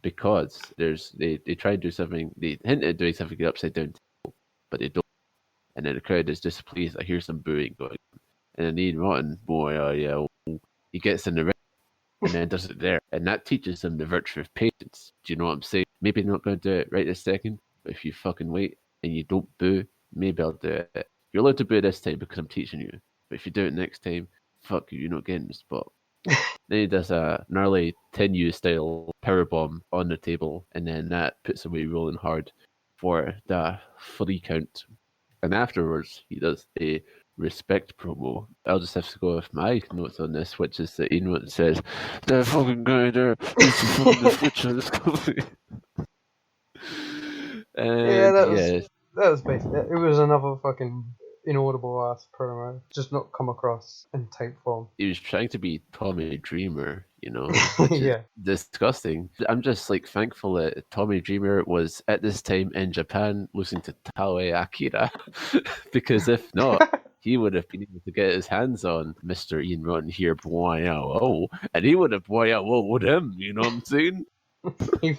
because they try and do something. They hint at doing something upside down table, but they don't. And then the crowd is displeased. I hear some booing going. And then Ian Rotten, he gets in the ring and then does it there. And that teaches them the virtue of patience. Do you know what I'm saying? Maybe they're not going to do it right this second, but if you fucking wait and you don't boo, maybe I'll do it. You're allowed to boo this time because I'm teaching you. But if you do it next time, fuck you, you're not getting the spot. Then he does a gnarly 10U style powerbomb on the table, and then that puts away Rolling Hard for the 3 count. And afterwards, he does a respect promo. I'll just have to go with my notes on this, which is that Ian Rotten says, "That fucking guy there is fucking the future of this company." Yeah, And that was basically it. It was another fucking inaudible ass promo, just not come across in tape form. he was trying to be Tommy Dreamer, which is Yeah. disgusting. I'm just like thankful that Tommy Dreamer was at this time in Japan losing to Taue Akira, because if not, he would have been able to get his hands on Mr. Ian Rotten here, boy, and he would have with him. You know what I'm saying? He-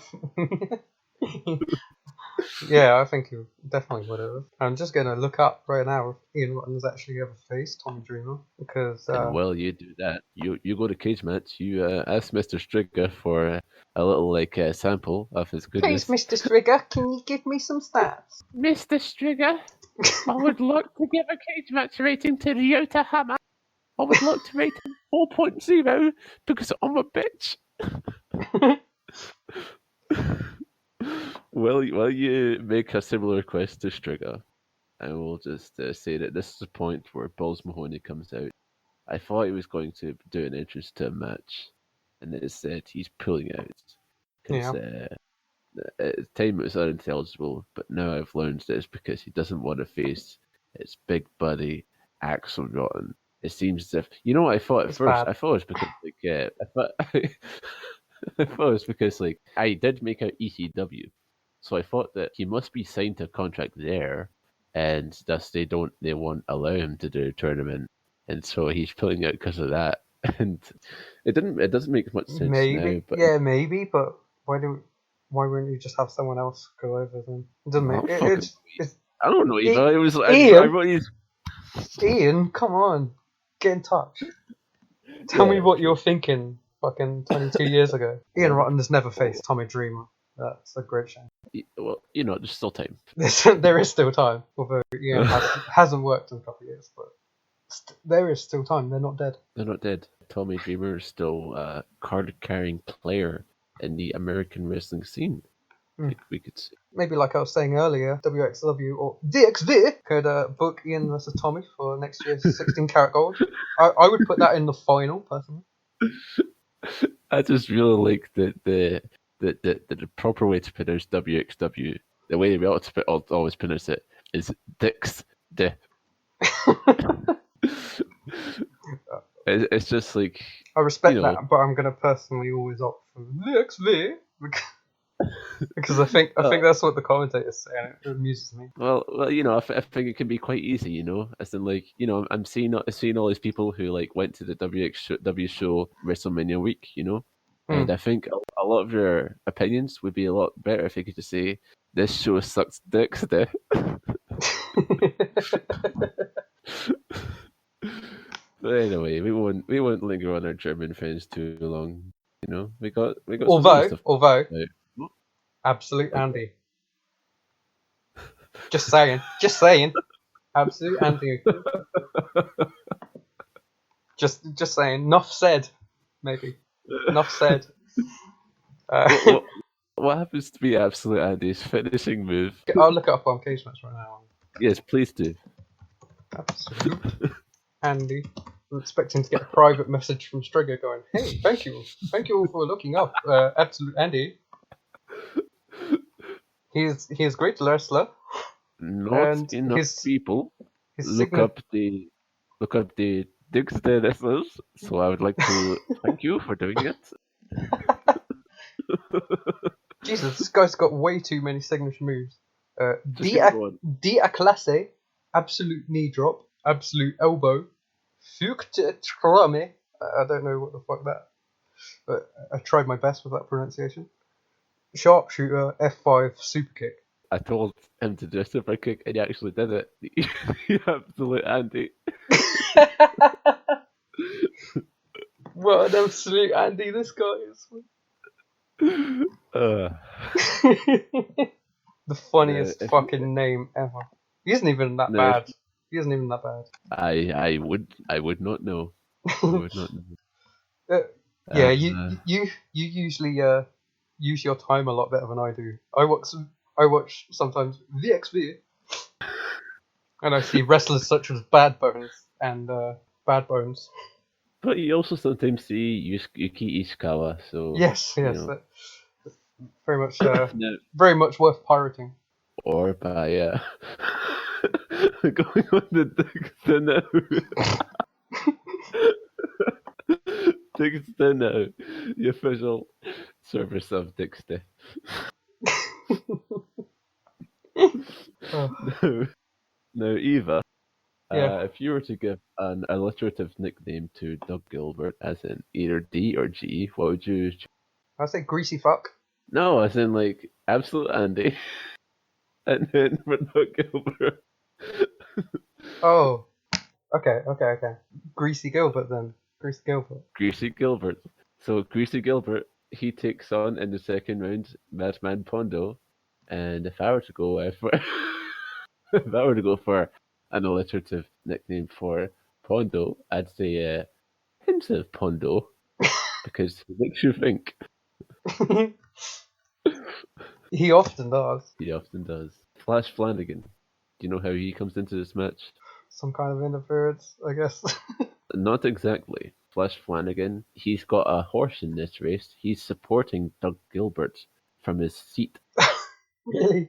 yeah, I think he definitely would have. I'm just gonna look up right now if Ian Rotten has actually ever faced Tommy Dreamer because And while you do that, you go to cage match. You ask Mr. Stricker for a little sample of his please, goodness. Mr. Strigger, can you give me some stats? Mr. Stricker, I would like to give a cage match rating to Ryota Hama. I would like to rate him 4.0 because I'm a bitch. Will you make a similar request to Stricker? I will just say that this is the point where Balls Mahoney comes out. I thought he was going to do an entrance to a match, and instead he's pulling out because Yeah. at the time it was unintelligible, but now I've learned that it's because he doesn't want to face its big buddy Axel Rotten. It seems as if what I thought at It's first. bad. I thought it was because I thought I thought it was because I did make out ECW, so I thought that he must be signed to a contract there, and thus they won't allow him to do a tournament, and so he's pulling out because of that. And it doesn't make much sense now, Maybe. but Yeah, maybe, but why wouldn't you just have someone else go over them? It doesn't make I'm fucking. it's I don't know, Eva. It was I Ian, wrote his. Ian, come on. Get in touch. Tell me Yeah, what true. you're thinking fucking 22 years ago. Ian Rotten has never faced Tommy Dreamer. That's a great shame. Well, there's still time. There is still time, although Ian hasn't worked in a couple of years, but there is still time. They're not dead. They're not dead. Tommy Dreamer is still a card-carrying player in the American wrestling scene. We could say. Maybe like I was saying earlier, WXW or DXV could book Ian versus Tommy for next year's 16-karat gold. I would put that in the final, personally. I just really like the proper way to pronounce WXW. The way we ought to always pronounce it is Dix de. It's just like I respect that, but I'm going to personally always opt for DXV because I think that's what the commentators say, and it amuses me. well, I think it can be quite easy, as in I'm seeing all these people who went to the WXW show WrestleMania week, and I think a lot of your opinions would be a lot better if you could just say this show sucks dicks, de. But anyway, we won't linger on our German friends too long. We got some other stuff. Although, What? Absolute Andy. Just saying. Absolute Andy. Just saying. Enough said. Maybe. Enough said. What happens to be Absolute Andy's finishing move? I'll look it up on Cage Match right now. Yes, please do. Absolute Andy. I'm expecting to get a private message from Strigger going, "Hey, thank you all for looking up Absolute Andy. He is a great wrestler. Not enough people look up the Dixter wrestlers, so I would like to thank you for doing it." Jesus, this guy's got way too many signature moves. Just keep going. D-A classe, absolute knee drop, absolute elbow, Fukte Trame. I don't know what the fuck that, but I tried my best with that pronunciation. Sharpshooter, F5, super kick. I told him to do a super kick, and he actually did it. You Absolute Andy. What an absolute Andy this guy is. The funniest fucking name ever. He isn't even that bad. He isn't even that bad. I would not know. I would not know. Yeah, you usually use your time a lot better than I do. I watch sometimes VXV, and I see wrestlers such as Bad Bones and Bad Bones. But you also sometimes see Yuki Ishikawa, so yes, you know. very much worth pirating. or by going on the Dixie, the official service of Dixie. Oh, Now, Eva, yeah. if you were to give an alliterative nickname to Doug Gilbert, as in either D or G, what would you choose? I say greasy fuck. No, as in like absolute Andy, and then for Doug Gilbert. Oh, okay. Greasy Gilbert then. Greasy Gilbert. Greasy Gilbert. So Greasy Gilbert, he takes on in the second round Madman Pondo, and if I were to go for if I were to go for an alliterative nickname for Pondo, I'd say pensive Pondo because he makes you think. He often does. He often does. Flash Flanagan. Do you know how he comes into this match? Some kind of interference, I guess. Not exactly. Flash Flanagan, he's got a horse in this race. He's supporting Doug Gilbert from his seat. Really?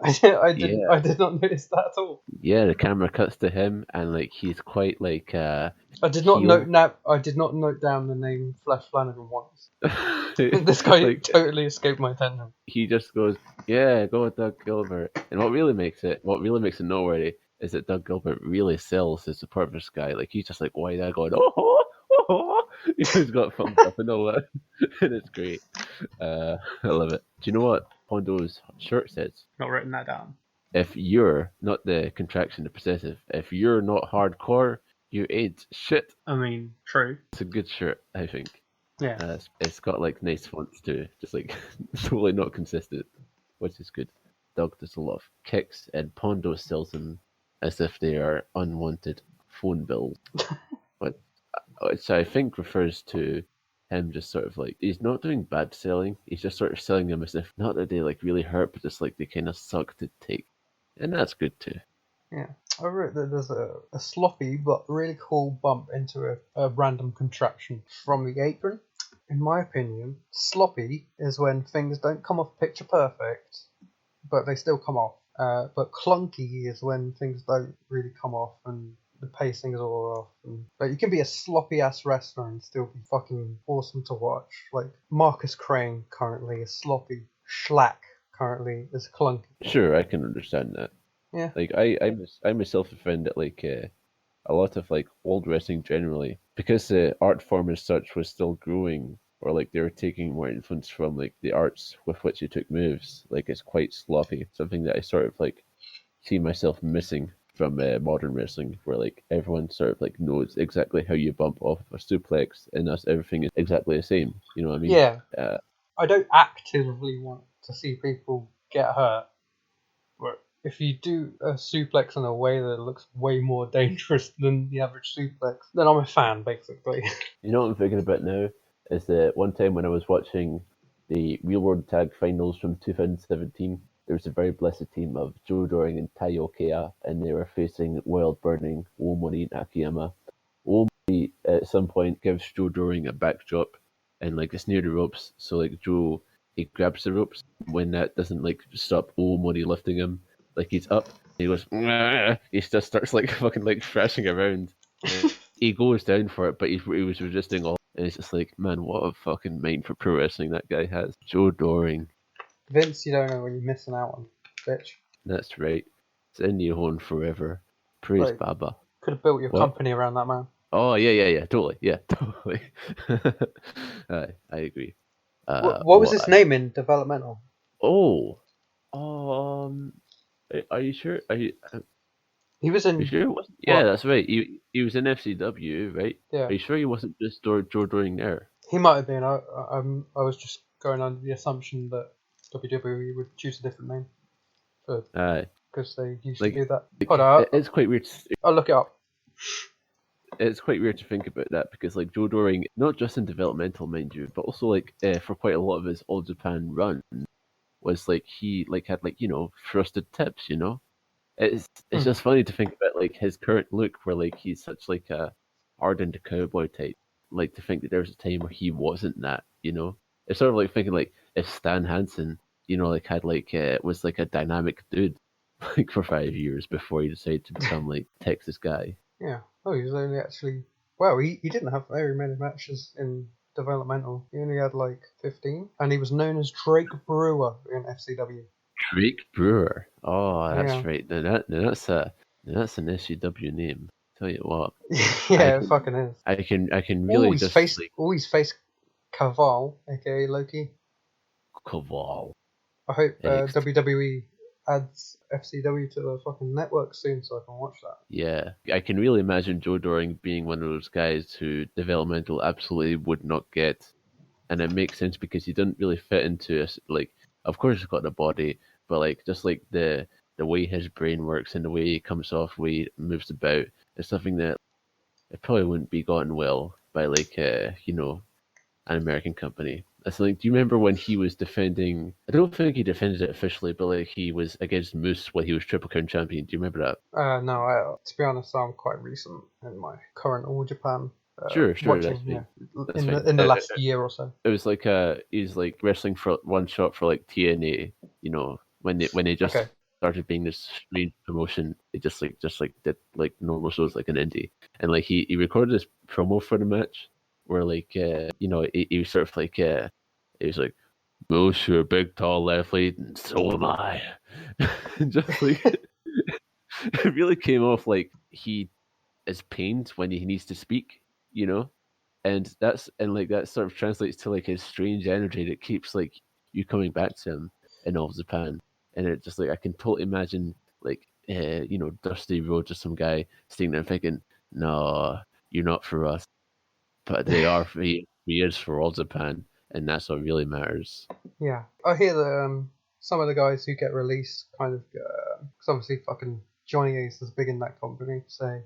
I did not notice that at all. Yeah, the camera cuts to him, and like he's quite like I did not heel. note down the name Flash Flanagan once. This guy like, totally escaped my attention. he just goes, "Yeah, go with Doug Gilbert." And what really makes it noteworthy is that Doug Gilbert really sells his support for this guy. Like he's just like wide-eyed going, "Oh!" He's got thumbs up and all that, and it's great. I love it. Do you know what Pondo's shirt says? Not written that down. If you're not the contraction, the possessive, if you're not hardcore, you ain't shit. I mean, true. It's a good shirt, I think. Yeah. It's got like nice fonts too, just like totally not consistent, which is good. Doug does a lot of kicks, and Pondo sells them as if they are unwanted phone bills, which I think refers to him just sort of like he's not doing bad selling. He's just sort of selling them as if not that they like really hurt, but just like they kind of suck to take, and that's good too. Yeah. I wrote that there's a sloppy but really cool bump into a random contraption from the apron. In my opinion, sloppy is when things don't come off picture perfect, but they still come off. But clunky is when things don't really come off and the pacing is all off. But you can be a sloppy ass wrestler and still be fucking awesome to watch. Like Marcus Crane currently is sloppy. Schlack currently is clunky. Sure, I can understand that. Yeah. Like I myself have found that like a lot of like old wrestling generally, because the art form as such was still growing, or like they were taking more influence from like the arts with which they took moves. Like it's quite sloppy. Something that I sort of like see myself missing from modern wrestling, where like everyone sort of like knows exactly how you bump off of a suplex, and thus everything is exactly the same. You know what I mean? Yeah. I don't actively want to see people get hurt, but if you do a suplex in a way that looks way more dangerous than the average suplex, then I'm a fan, basically. You know what I'm thinking about now is that one time when I was watching the Real World Tag Finals from 2017, there was a very blessed team of Joe Doring and Taiyo Kea, and they were facing Wild Burning, Omori and Akiyama. Omori at some point gives Joe Doring a backdrop, and like it's near the ropes, so like Joe he grabs the ropes. When that doesn't like stop Omori lifting him, like he's up, he goes, "Nah." He just starts like fucking like thrashing around. He goes down for it, but he was resisting all. And it's just like, man, what a fucking mind for pro wrestling that guy has. Joe Doring. Vince, you don't know what you're missing out on, bitch. That's right. Send you home forever. Praise Like, Baba. could have built your What? company around that man. Oh, yeah, totally. Yeah, totally. I agree. What was his name in developmental? Oh, are you sure? He was Are you in. sure it wasn't? Yeah, What? that's right. He was in FCW, right? Yeah. Are you sure he wasn't just Joe Doring there? He might have been. I was just going under the assumption that WWE would choose a different name because they used like, to do that. Hold on, it's quite weird. I'll look it up. It's quite weird to think about that because like Joe Doring, not just in developmental, mind you, but also like for quite a lot of his All Japan run, was like he like had like thrusted tips. It's just funny to think about like his current look, where like he's such like a ardent cowboy type. Like to think that there was a time where he wasn't that. It's sort of like thinking like if Stan Hansen you know, like had like was like a dynamic dude like for 5 years before he decided to become like Texas guy. Yeah. Oh, he was only actually. Well, he didn't have very many matches in developmental. He only had like 15, and he was known as Drake Brewer in FCW. Drake Brewer. Oh, Yeah. that's right. Now that's an SCW name. Tell you what, I Yeah, it can fucking is. I can really just like Always faced Caval, aka Loki. Koval I hope NXT. WWE adds FCW to the fucking network soon so I can watch that. Yeah, I can really imagine Joe Doring being one of those guys who developmental absolutely would not get, and it makes sense because he didn't really fit into like. Of course, he's got the body, but like just like the way his brain works and the way he comes off, way he moves about, it's something that it probably wouldn't be gotten well by like you know, an American company. That's like, do you remember when he was defending? I don't think he defended it officially, but like he was against Moose when he was Triple Crown champion. Do you remember that? No, to be honest, I'm quite recent in my current All Japan Sure, watching. that's Yeah, fine. That's in fine. the last year or so. It was like he's like wrestling for one shot for like TNA. You know, when they just Okay. started being this strange promotion, they just like did like normal shows like an indie, and like he recorded this promo for the match where like you know he was sort of like he was like, Moose, you're a big tall athlete, and so am I. And just like it really came off like he is pained when he needs to speak, you know? And like that sort of translates to like his strange energy that keeps like you coming back to him in all of Japan. And it just like I can totally imagine like you know, Dusty Rhodes or some guy sitting there thinking, no, you're not for us. But they are for he is for all Japan, and that's what really matters. Yeah, I hear that some of the guys who get released kind of, because obviously fucking Johnny Ace is big in that company, so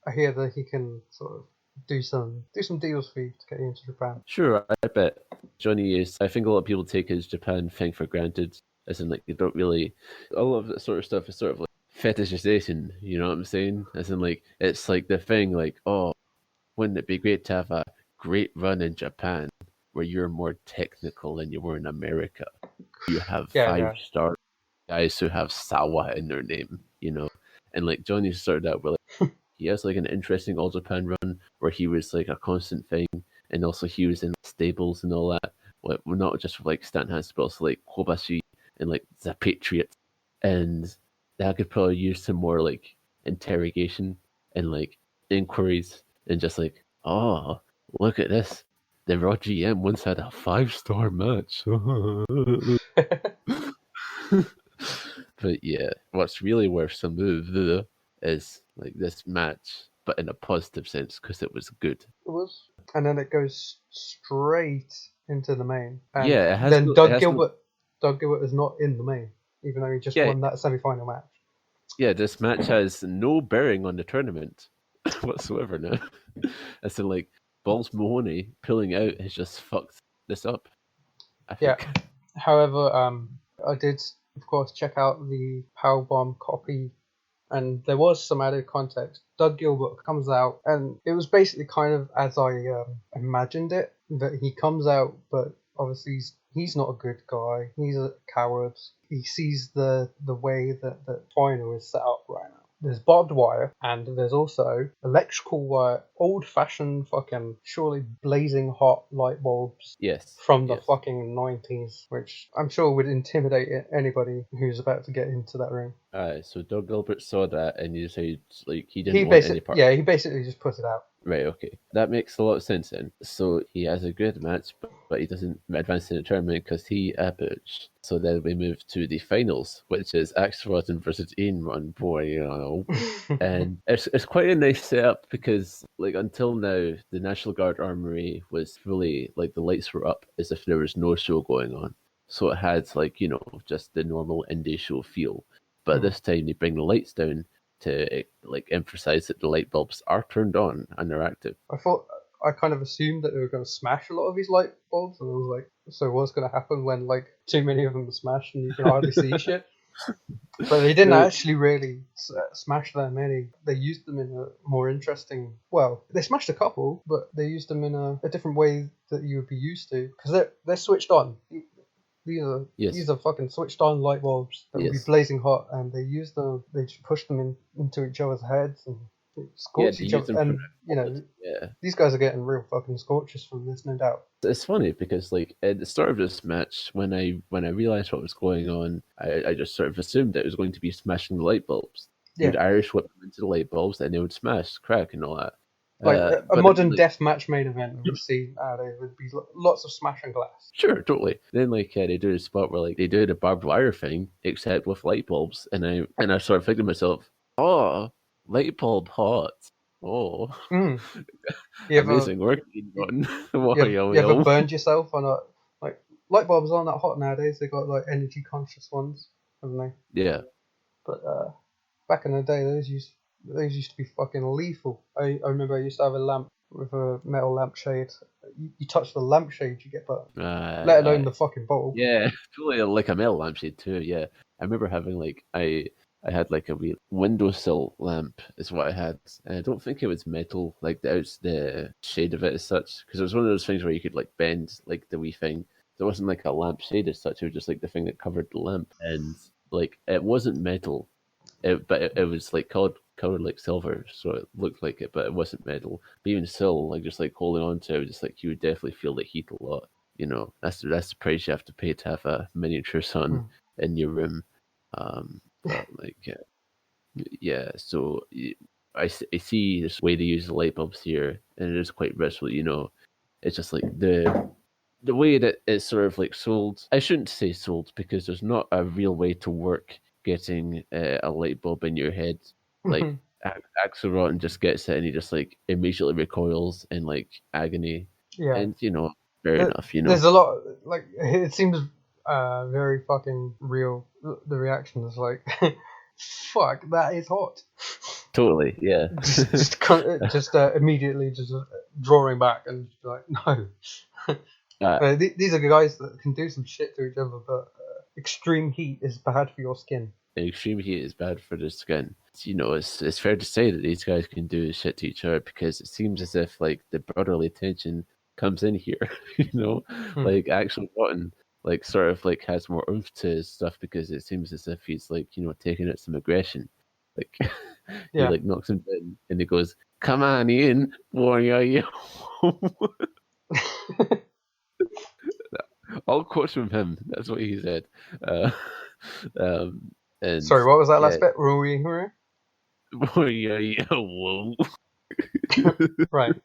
I hear that he can sort of do some deals for you to get you into Japan. Sure, I bet Johnny is. I think a lot of people take his Japan thing for granted, as in like they don't really. A lot of that sort of stuff is sort of like fetishization. You know what I'm saying? As in like it's like the thing like, oh, wouldn't it be great to have a great run in Japan where you're more technical than you were in America? You have Yeah, five yeah. star guys who have Sawa in their name, you know, and like Johnny started out with he has like an interesting All Japan run where he was like a constant thing, and also he was in stables and all that. Like, well, not just for like Stanhans, but also like Kobashi and like the Patriot, and that could probably use some more like interrogation and like inquiries and just like, oh, look at this. The Raw GM once had a 5-star match. But yeah, what's really worth some move though is like this match, but in a positive sense because it was good. It was, and then it goes straight into the main, and Yeah, then it has no. Doug Gilbert is not in the main, even though he just Yeah, won that semi-final match. yeah. This match has no bearing on the tournament whatsoever. Now, as in like Balls Mahoney pulling out has just fucked this up. I Yeah. think. However, I did, of course, check out the Powerbomb copy, and there was some added context. Doug Gilbert comes out, and it was basically kind of as I imagined it, that he comes out, but obviously he's not a good guy. He's a coward. He sees the way that the final is set up right now. There's barbed wire, and there's also electrical wire, old-fashioned fucking, surely blazing hot light bulbs Yes. from the Yes. fucking 90s, which I'm sure would intimidate anybody who's about to get into that room. So Doug Gilbert saw that and he decided like he didn't want any part. He basically just put it out. Right, okay. That makes a lot of sense then. So he has a good match, but he doesn't advance in the tournament because he bitch. So then we move to the finals, which is Axelrod versus Ian Run, boy, you know. And it's quite a nice setup because like until now the National Guard Armory was fully like the lights were up as if there was no show going on. So it had like, you know, just the normal indie show feel. But this time they bring the lights down to like emphasize that the light bulbs are turned on and they're active. I kind of assumed that they were going to smash a lot of these light bulbs, and I was like, so what's going to happen when like too many of them are smashed and you can hardly see shit? But they didn't actually really smash that many. They used them in a more interesting. Well, they smashed a couple, but they used them in a different way that you would be used to because they're switched on. Yes. These are fucking switched on light bulbs that would be Yes. blazing hot, and they use them. They just push them into each other's heads and Yeah, scorch they each use other. them for And yeah. these guys are getting real fucking scorches from this, no doubt. It's funny because like at the start of this match, when I realized what was going on, I just sort of assumed that it was going to be smashing the light bulbs. He Yeah, would Irish whip them into the light bulbs, and they would smash, crack, and all that. like a But then modern like deathmatch main event that we see nowadays would be lots of smashing glass. sure, totally. Then like they do the spot where like they do the barbed wire thing, except with light bulbs, and I sort of think to myself, oh, light bulb hot. Oh, Mm. You ever amazing work being done. Wow, you ever burned yourself on a like light bulbs aren't that hot nowadays? They got like energy conscious ones, haven't they? Yeah. But back in the day, those used to be fucking lethal. I remember I used to have a lamp with a metal lampshade. You touch the lampshade, you get burned. Let alone the fucking bulb. Yeah, totally like a metal lampshade too. Yeah, I remember having like I had like a wee windowsill lamp is what I had, and I don't think it was metal like the shade of it as such because it was one of those things where you could like bend like the wee thing. There wasn't like a lamp shade as such. It was just like the thing that covered the lamp, and like it wasn't metal. But it was like colored like silver, so it looked like it, but it wasn't metal. But even still, like just like holding on to it, just like you would definitely feel the heat a lot. You know, that's the price you have to pay to have a miniature sun in your room. But like, yeah. So I see this way to use the light bulbs here, and it is quite rich. You know, it's just like the way that it's sort of like sold. I shouldn't say sold because there's not a real way to work getting a light bulb in your head. Like Axel Rotten just gets it and he just like immediately recoils in like agony. Yeah. And you know, fair enough. You know, There's a lot like it seems very fucking real. The reaction is like, fuck, that is hot. totally, yeah. Just immediately just drawing back and just like no. These are the guys that can do some shit to each other, but extreme heat is bad for your skin. Extreme heat is bad for the skin. You know, it's fair to say that these guys can do shit to each other because it seems as if like the brotherly tension comes in here. You know, like Axel Rotten like sort of like has more oomph to his stuff because it seems as if he's like taking out some aggression. Like he like knocks him down and he goes, "Come on, Ian, warrior, you." All quotes from him. That's what he said. And sorry, what was that last yeah, bit? warrior, whoa. Right.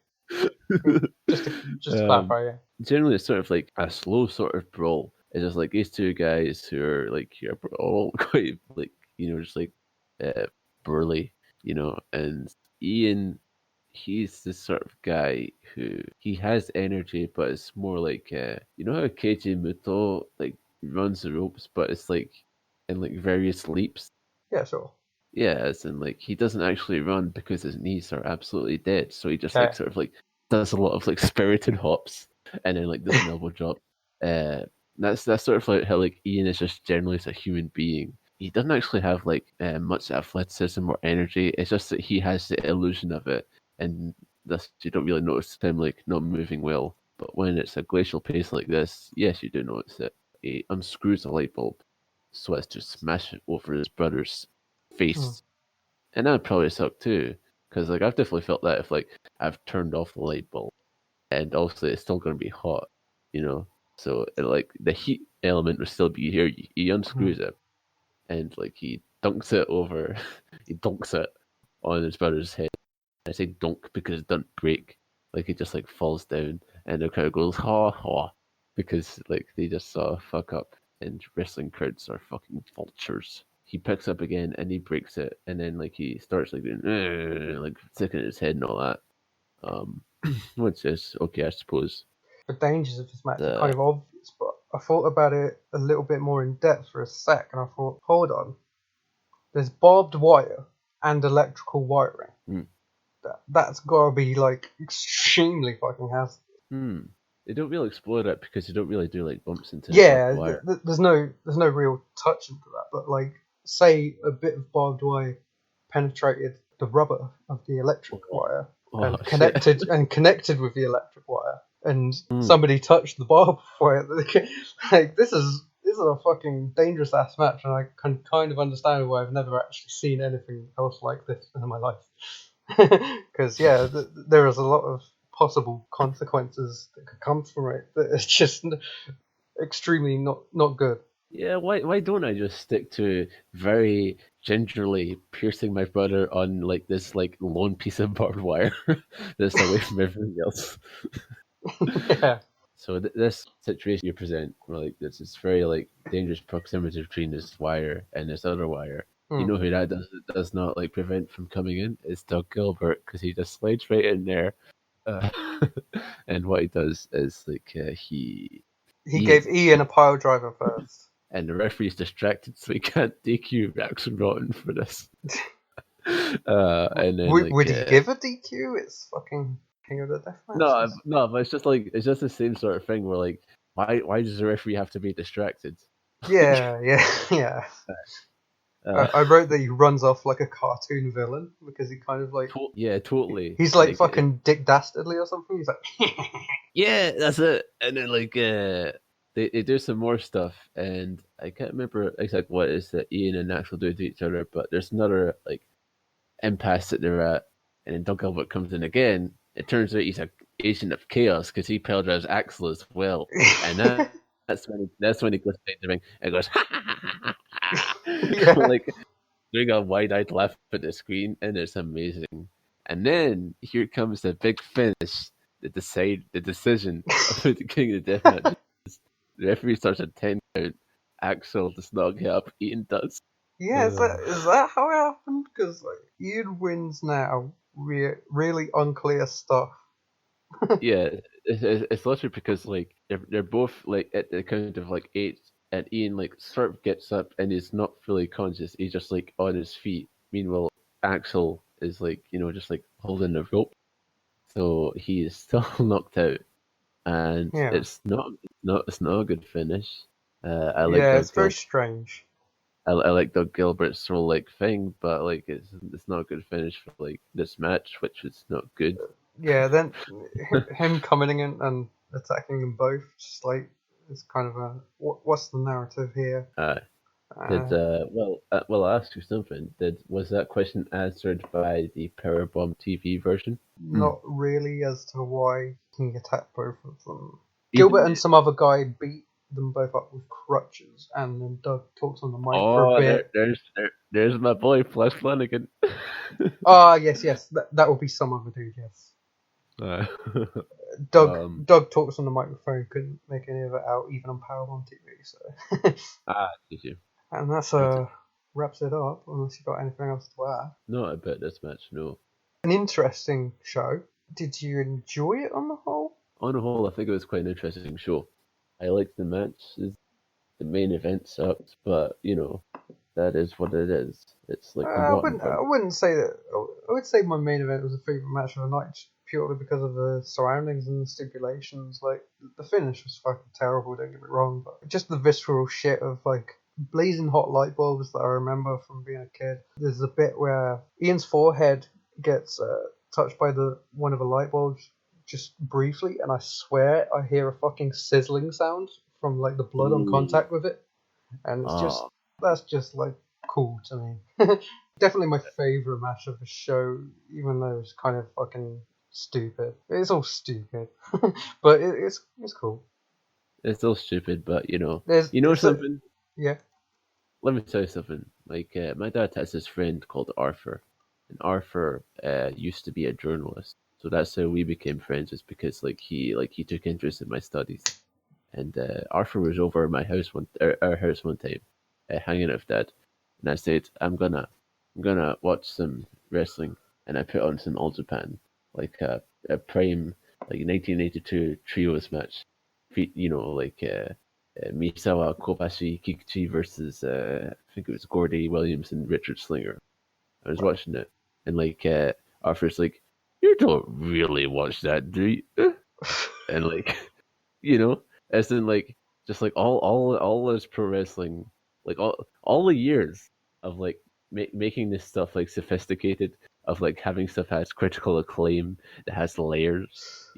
Just to clarify, yeah. Generally, it's sort of like a slow sort of brawl. It's just like these two guys who are like all quite like just like burly, and Ian. He's the sort of guy who he has energy, but it's more like how Keiji Muto like runs the ropes, but it's like in like various leaps. Yeah, sure. Yeah, as in like he doesn't actually run because his knees are absolutely dead, so he just like Okay. sort of like does a lot of like spirited hops and then like does an elbow drop. That's sort of like how like Ian is just generally as a human being. He doesn't actually have like much athleticism or energy. It's just that he has the illusion of it, and thus you don't really notice him like not moving well. But when it's a glacial pace like this, yes, you do notice it. He unscrews a light bulb so as to smash it over his brother's face, and that would probably suck too. Because like I've definitely felt that if like I've turned off the light bulb, and also it's still going to be hot, so like the heat element would still be here. He unscrews it, and like he dunks it over, he dunks it on his brother's head. I say dunk because it doesn't break. Like it just like falls down, and the crowd goes ha ha, because like they just saw a fuck up, and wrestling crowds are fucking vultures. He picks up again and he breaks it, and then like he starts like doing like sticking his head and all that. Which is okay, I suppose. The dangers of this match are kind of obvious, but I thought about it a little bit more in depth for a sec, and I thought, hold on, there's barbed wire and electrical wiring. That's gotta be like extremely fucking hazardous. They don't really explore that because they don't really do like bumps into Yeah, barbed wire. there's no real touch into that, but like say a bit of barbed wire penetrated the rubber of the electric wire and connected with the electric wire, and somebody touched the bar before it. Like this is a fucking dangerous ass match, and I can kind of understand why I've never actually seen anything else like this in my life. Because there is a lot of possible consequences that could come from it. That it's just extremely not good. Yeah, why don't I just stick to very gingerly piercing my brother on like this like lone piece of barbed wire that's away from everything else? Yeah. So this situation you present, where, like this very like dangerous proximity between this wire and this other wire. You know who that does not like prevent from coming in? It's Doug Gilbert, because he just slides right in there, and what he does is like He gave Ian a pile driver first. and the referee's distracted, so he can't DQ Axel Rotten for this. And then would he give a DQ? It's fucking King of the Deathmatch. No, but it's just the same sort of thing where like why does the referee have to be distracted? Yeah. I wrote that he runs off like a cartoon villain because he kind of like totally. He's like fucking Dick Dastardly or something. He's like yeah, that's it. And then like they do some more stuff, and I can't remember exactly what it is that Ian and Axel do to each other, but there's another like impasse that they're at, and then Doug Gilbert comes in again. It turns out he's an agent of chaos because he pale drives Axel as well, and that's when he goes to the ring and goes like doing a wide-eyed laugh at the screen, and it's amazing. And then here comes the big finish, the decision of the King of the Deathmatch. The referee starts a 10 count. Axel does not get up. Ian does. Yeah, is that how it happened? Because like, Ian wins now. Really unclear stuff. Yeah, it's literally because like they're both like at the count of like 8, and Ian like sort of gets up and he's not fully conscious. He's just like on his feet. Meanwhile, Axel is like just like holding the rope, so he is still knocked out, and it's not a good finish. It's very strange. I like Doug Gilbert's whole like thing, but like it's not a good finish for like this match, which is not good. Yeah, then him coming in and attacking them both, just like it's kind of a what's the narrative here? Well, I'll ask you something. Was that question answered by the Powerbomb TV version? Not really, as to why he attacked both of them. Gilbert and some other guy beat them both up with crutches, and then Doug talks on the mic for a bit. There's my boy Flash Flanagan. Yes, that will be some other dude. Yes. Doug talks on the microphone. Couldn't make any of it out, even on Powerbomb TV. So. Did you? And that's wraps it up. Unless you got anything else to add. Not about this match, no. An interesting show. Did you enjoy it on the whole? On the whole, I think it was quite an interesting show. I liked the matches. The main event sucked, but that is what it is. It's like I wouldn't say that. I would say my main event was a favorite match of the night, just purely because of the surroundings and the stipulations. Like the finish was fucking terrible. Don't get me wrong, but just the visceral shit of like blazing hot light bulbs that I remember from being a kid. There's a bit where Ian's forehead gets touched by one of the light bulbs just briefly, and I swear I hear a fucking sizzling sound from like the blood on contact with it, and it's that's just like cool to me. Definitely my favorite match of the show, even though it's kind of fucking stupid. It's all stupid, but it's cool. It's all stupid, but something. Yeah. Let me tell you something. Like my dad has this friend called Arthur, and Arthur used to be a journalist. So that's how we became friends. Is because he took interest in my studies, and Arthur was over at my house our house one time, hanging out with Dad, and I said I'm gonna watch some wrestling, and I put on some All Japan, like a prime like 1982 trios match, Misawa Kobashi Kikuchi versus I think it was Gordy Williams and Richard Slinger. I was watching it, and Arthur's like, "You don't really watch that, do you?" And as in just like all this pro wrestling, like all the years of like making this stuff like sophisticated, of like having stuff has critical acclaim, that has layers,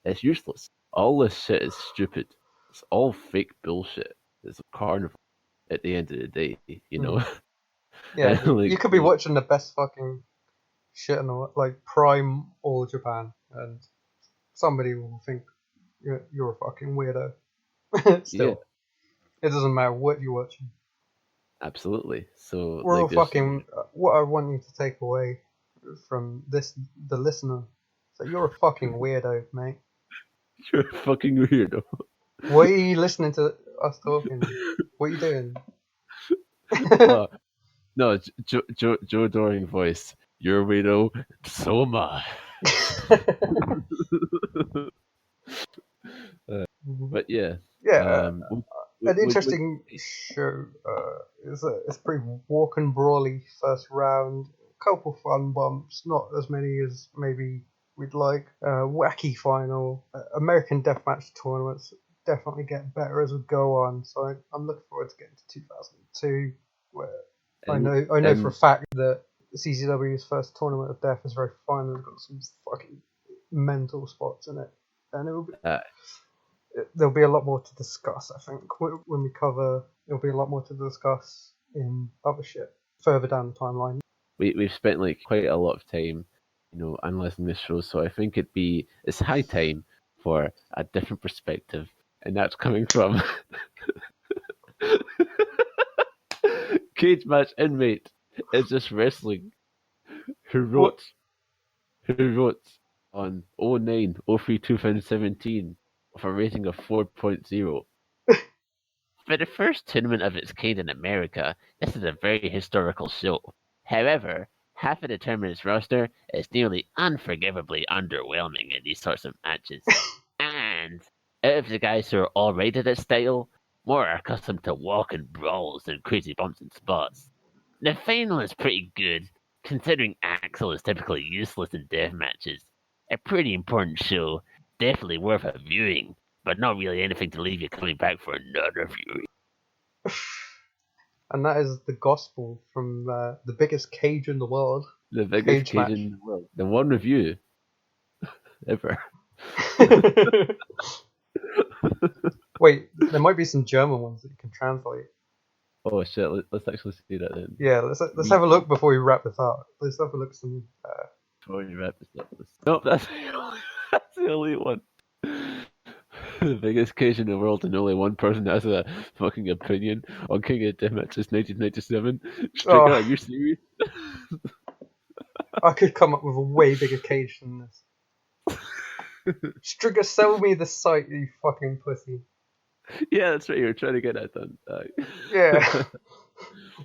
It's useless. All this shit is stupid. It's all fake bullshit. It's a carnival at the end of the day, you know? Yeah, And you like, could be watching the best fucking shit in the world, like Prime All Japan, and somebody will think you're a fucking weirdo. yeah, Still, it doesn't matter what you're watching. absolutely. So We're all like, there's fucking. What I want you to take away from this, the listener, is that you're a fucking weirdo, mate. you're a fucking weirdo. Why are you listening to us talking? What are you doing? Uh, no, Joe Doring voice. You're a weirdo. So am I. But yeah, Yeah, an would interesting show. It's pretty walk and brawly first round. Couple fun bumps, not as many as maybe we'd like. Wacky final. American Deathmatch tournaments definitely get better as we go on. So I'm looking forward to getting to 2002, where I know for a and fact that CZW's first tournament of death is very fun and it's got some fucking mental spots in it, and uh, there'll be a lot more to discuss. I think when we cover, there'll be a lot more to discuss in other shit further down the timeline. we've spent like quite a lot of time, analyzing this show. So I think it's high time for a different perspective, and that's coming from Cage Match Inmate is just wrestling who What? wrote on 09/03/2017 with a rating of 4.0. For the first tournament of its kind in America, this is a very historical show. However, half of the tournament's roster is nearly unforgivably underwhelming in these sorts of matches. And out of the guys who are alright at this style, more are accustomed to walking brawls and crazy bumps and spots. The final is pretty good, considering Axel is typically useless in death matches. A pretty important show, definitely worth a viewing, but not really anything to leave you coming back for another viewing. And that is the gospel from the biggest cage in the world. The biggest Cage cage match. in the world. The one review ever. Wait, there might be some German ones that you can translate. Oh shit, let's actually see that then. Yeah, let's have a look before we wrap this up. Let's have a look at some. Before you wrap this up. Nope, that's the only one. The biggest cage in the world, and only one person has a fucking opinion on King of Deathmatch since 1997. Stricker, Oh, are you serious? I could come up with a way bigger cage than this. Strigger, sell me the site, you fucking pussy. Yeah, that's right. You were trying to get that done. Yeah,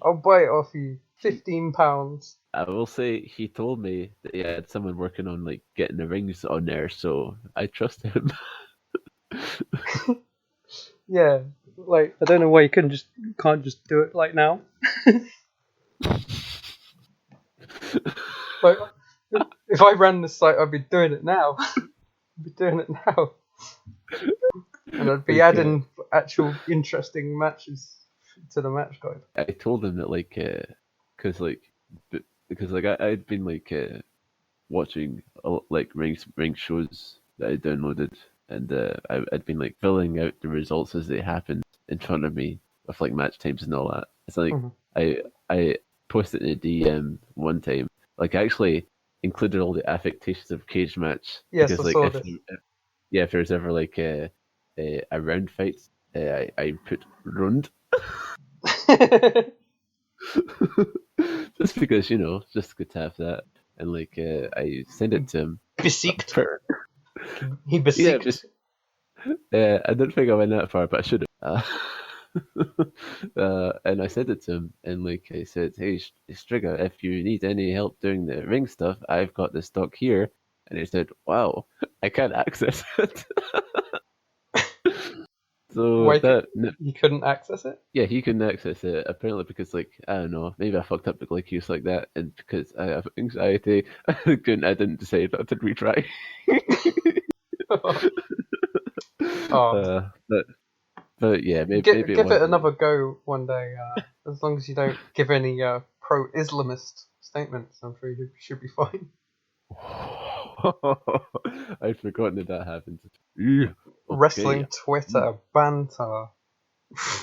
I'll buy it off you. £15. I will say he told me that he had someone working on like getting the rings on there, so I trust him. Yeah, like I don't know why you can't just do it like now. Like if I ran this site, I'd be doing it now. I'd be doing it now, and I'd be adding actual interesting matches to the match guide. I told him that because I'd been watching like ring shows that I downloaded, and I'd been like filling out the results as they happened in front of me with like match times and all that. It's like I posted in a DM one time, like I actually included all the affectations of cage match Yes, because I like saw this. if there's ever like a round fight, I put rund. Just because just good to have that, and like I sent it to him. Besiegt. For, He besiegt. I don't think I went that far, but I should have. And I sent it to him, and like I said, hey, Strigger, if you need any help doing the ring stuff, I've got the stock here. And he said, wow, I can't access it. So Why that you couldn't access it? yeah, he couldn't access it apparently because like I don't know, maybe I fucked up the glitch use like that, and because I have anxiety, I didn't decide not to retry. Oh. But yeah, maybe Give it another go one day. As long as you don't give any pro-Islamist statements, I'm sure you should be fine. I'd forgotten that happened. Ew. Okay, Wrestling Twitter banter.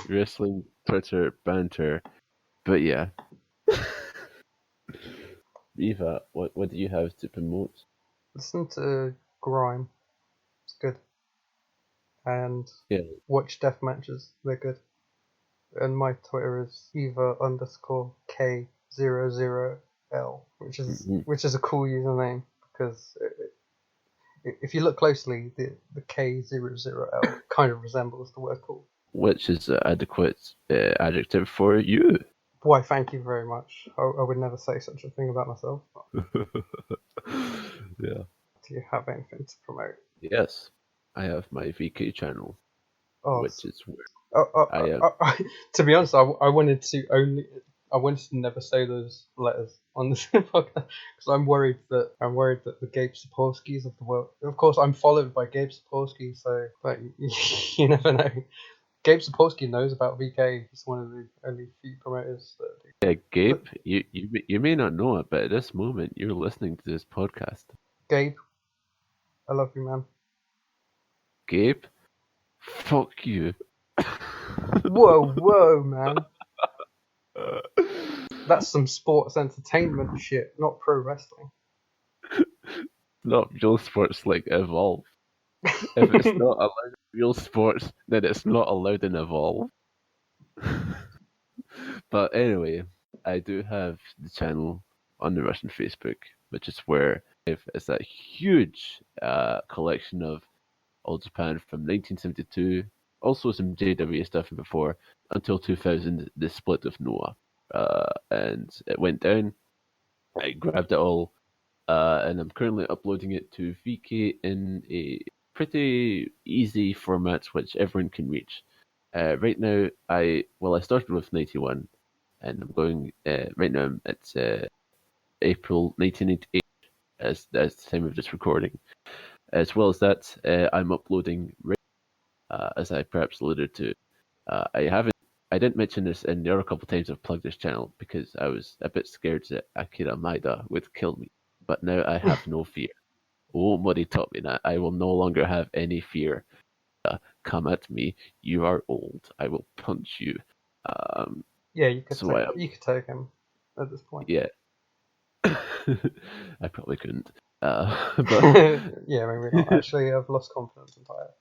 wrestling Twitter banter. But yeah. Eva, what do you have to promote? Listen to Grime. It's good. And Yeah. watch death matches. They're good. And my Twitter is Eva_K00L, which is a cool username because if you look closely, the K00L kind of resembles the word cool. Which is an adequate adjective for you. Why, thank you very much. I would never say such a thing about myself. Yeah. Do you have anything to promote? Yes. I have my VK channel, which is where I am. To be honest, I wanted to never say those letters on this podcast because I'm worried that the Gabe Sapolskys of the world. Of course, I'm followed by Gabe Sapolsky, so but you never know. Gabe Sapolsky knows about VK. He's one of the only few promoters that. Yeah, Gabe, you may not know it, but at this moment you're listening to this podcast. Gabe, I love you, man. Gabe, fuck you. Whoa, man. That's some sports entertainment shit, not pro wrestling. Not real sports like Evolve. If it's not allowed in real sports, then it's not allowed in Evolve. But anyway, I do have the channel on the Russian Facebook, which is where it's that huge collection of All Japan from 1972, also some JW stuff from before, until 2000, the split of Noah. And it went down. I grabbed it all, and I'm currently uploading it to VK in a pretty easy format which everyone can reach. Right now, I started with 91, and I'm going right now. It's April 1998 as the time of this recording. As well as that, I'm uploading, as I perhaps alluded to. I didn't mention this in the other couple times I've plugged this channel because I was a bit scared that Akira Maeda would kill me. But now I have no fear. Oh, Mori taught me that. I will no longer have any fear. Come at me. You are old. I will punch you. Yeah, you could So you could take him at this point. yeah. I probably couldn't. But yeah, maybe not. Actually, I've lost confidence entirely.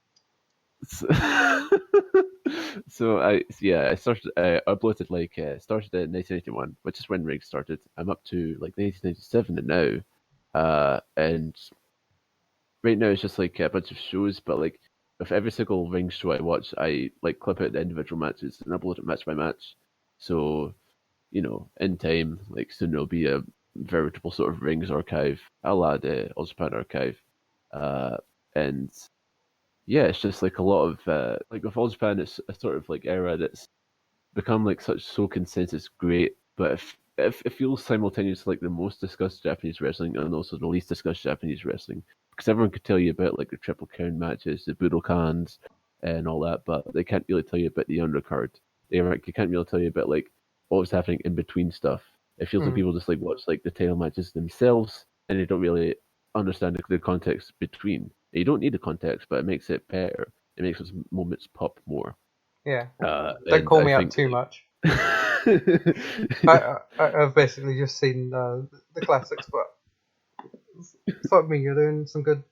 So I started uploaded started in 1981, which is when Rig started. I'm up to like 1997 now, and right now it's just like a bunch of shows, but like with every single Ring show I watch, I like clip out the individual matches and upload it match by match. So in time, like soon there'll be a veritable sort of Rings archive. I'll add All Japan archive, and yeah, it's just like a lot of like with All Japan, it's a sort of like era that's become like so consensus great, but if it feels simultaneously like the most discussed Japanese wrestling and also the least discussed Japanese wrestling, because everyone could tell you about like the Triple Crown matches, the Budokans, and all that, but they can't really tell you about the undercard. They can't really tell you about like what was happening in between stuff. It feels like people just like watch like the title matches themselves, and they don't really understand the context between. You don't need the context, but it makes it better. It makes those moments pop more. Yeah. Don't call me out too much. I've basically just seen the classics, but fuck me, you're doing some good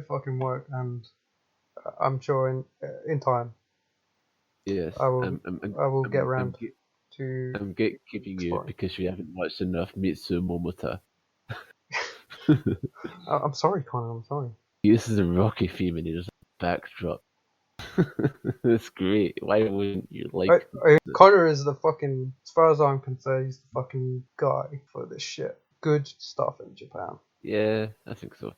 fucking work, and I'm sure in time. Yes, I will get around to. I'm gatekeeping you because you haven't watched enough Mitsu Momota. I'm sorry, Connor. I'm sorry. He uses a Rocky theme and he does a backdrop. That's great. Why wouldn't you like? Connor is the fucking, as far as I'm concerned, he's the fucking guy for this shit. Good stuff in Japan. Yeah, I think so.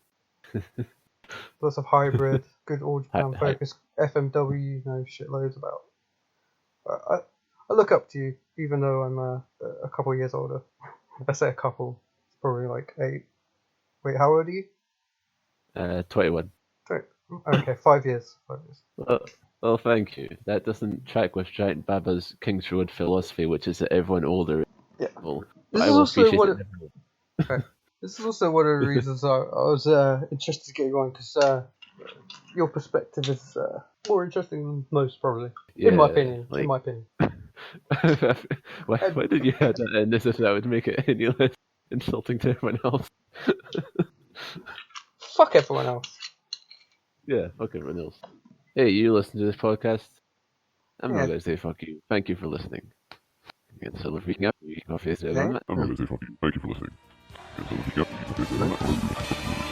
Lots of hybrid, good All Japan focus, FMW, you know shitloads about. I look up to you, even though I'm a couple years older. I say a couple, it's probably like 8. Wait, how old are you? 21. Okay, 5 years. 5 years. Well, thank you. That doesn't track with Giant Baba's King's Road philosophy, which is that everyone older is evil. This is also what This is also one of the reasons I was interested to get you on, because your perspective is more interesting than most, probably. Yeah, in my opinion. like- In my opinion. why did you add that in as if that would make it any less insulting to everyone else? Fuck everyone else. Yeah, fuck everyone else. Hey, you listen to this podcast? I'm Yeah. not going to say fuck you. Thank you for listening. Get Silver Freaking Up. You can go face it. Okay. I'm not gonna say fuck you. Thank you for listening. It's all we got.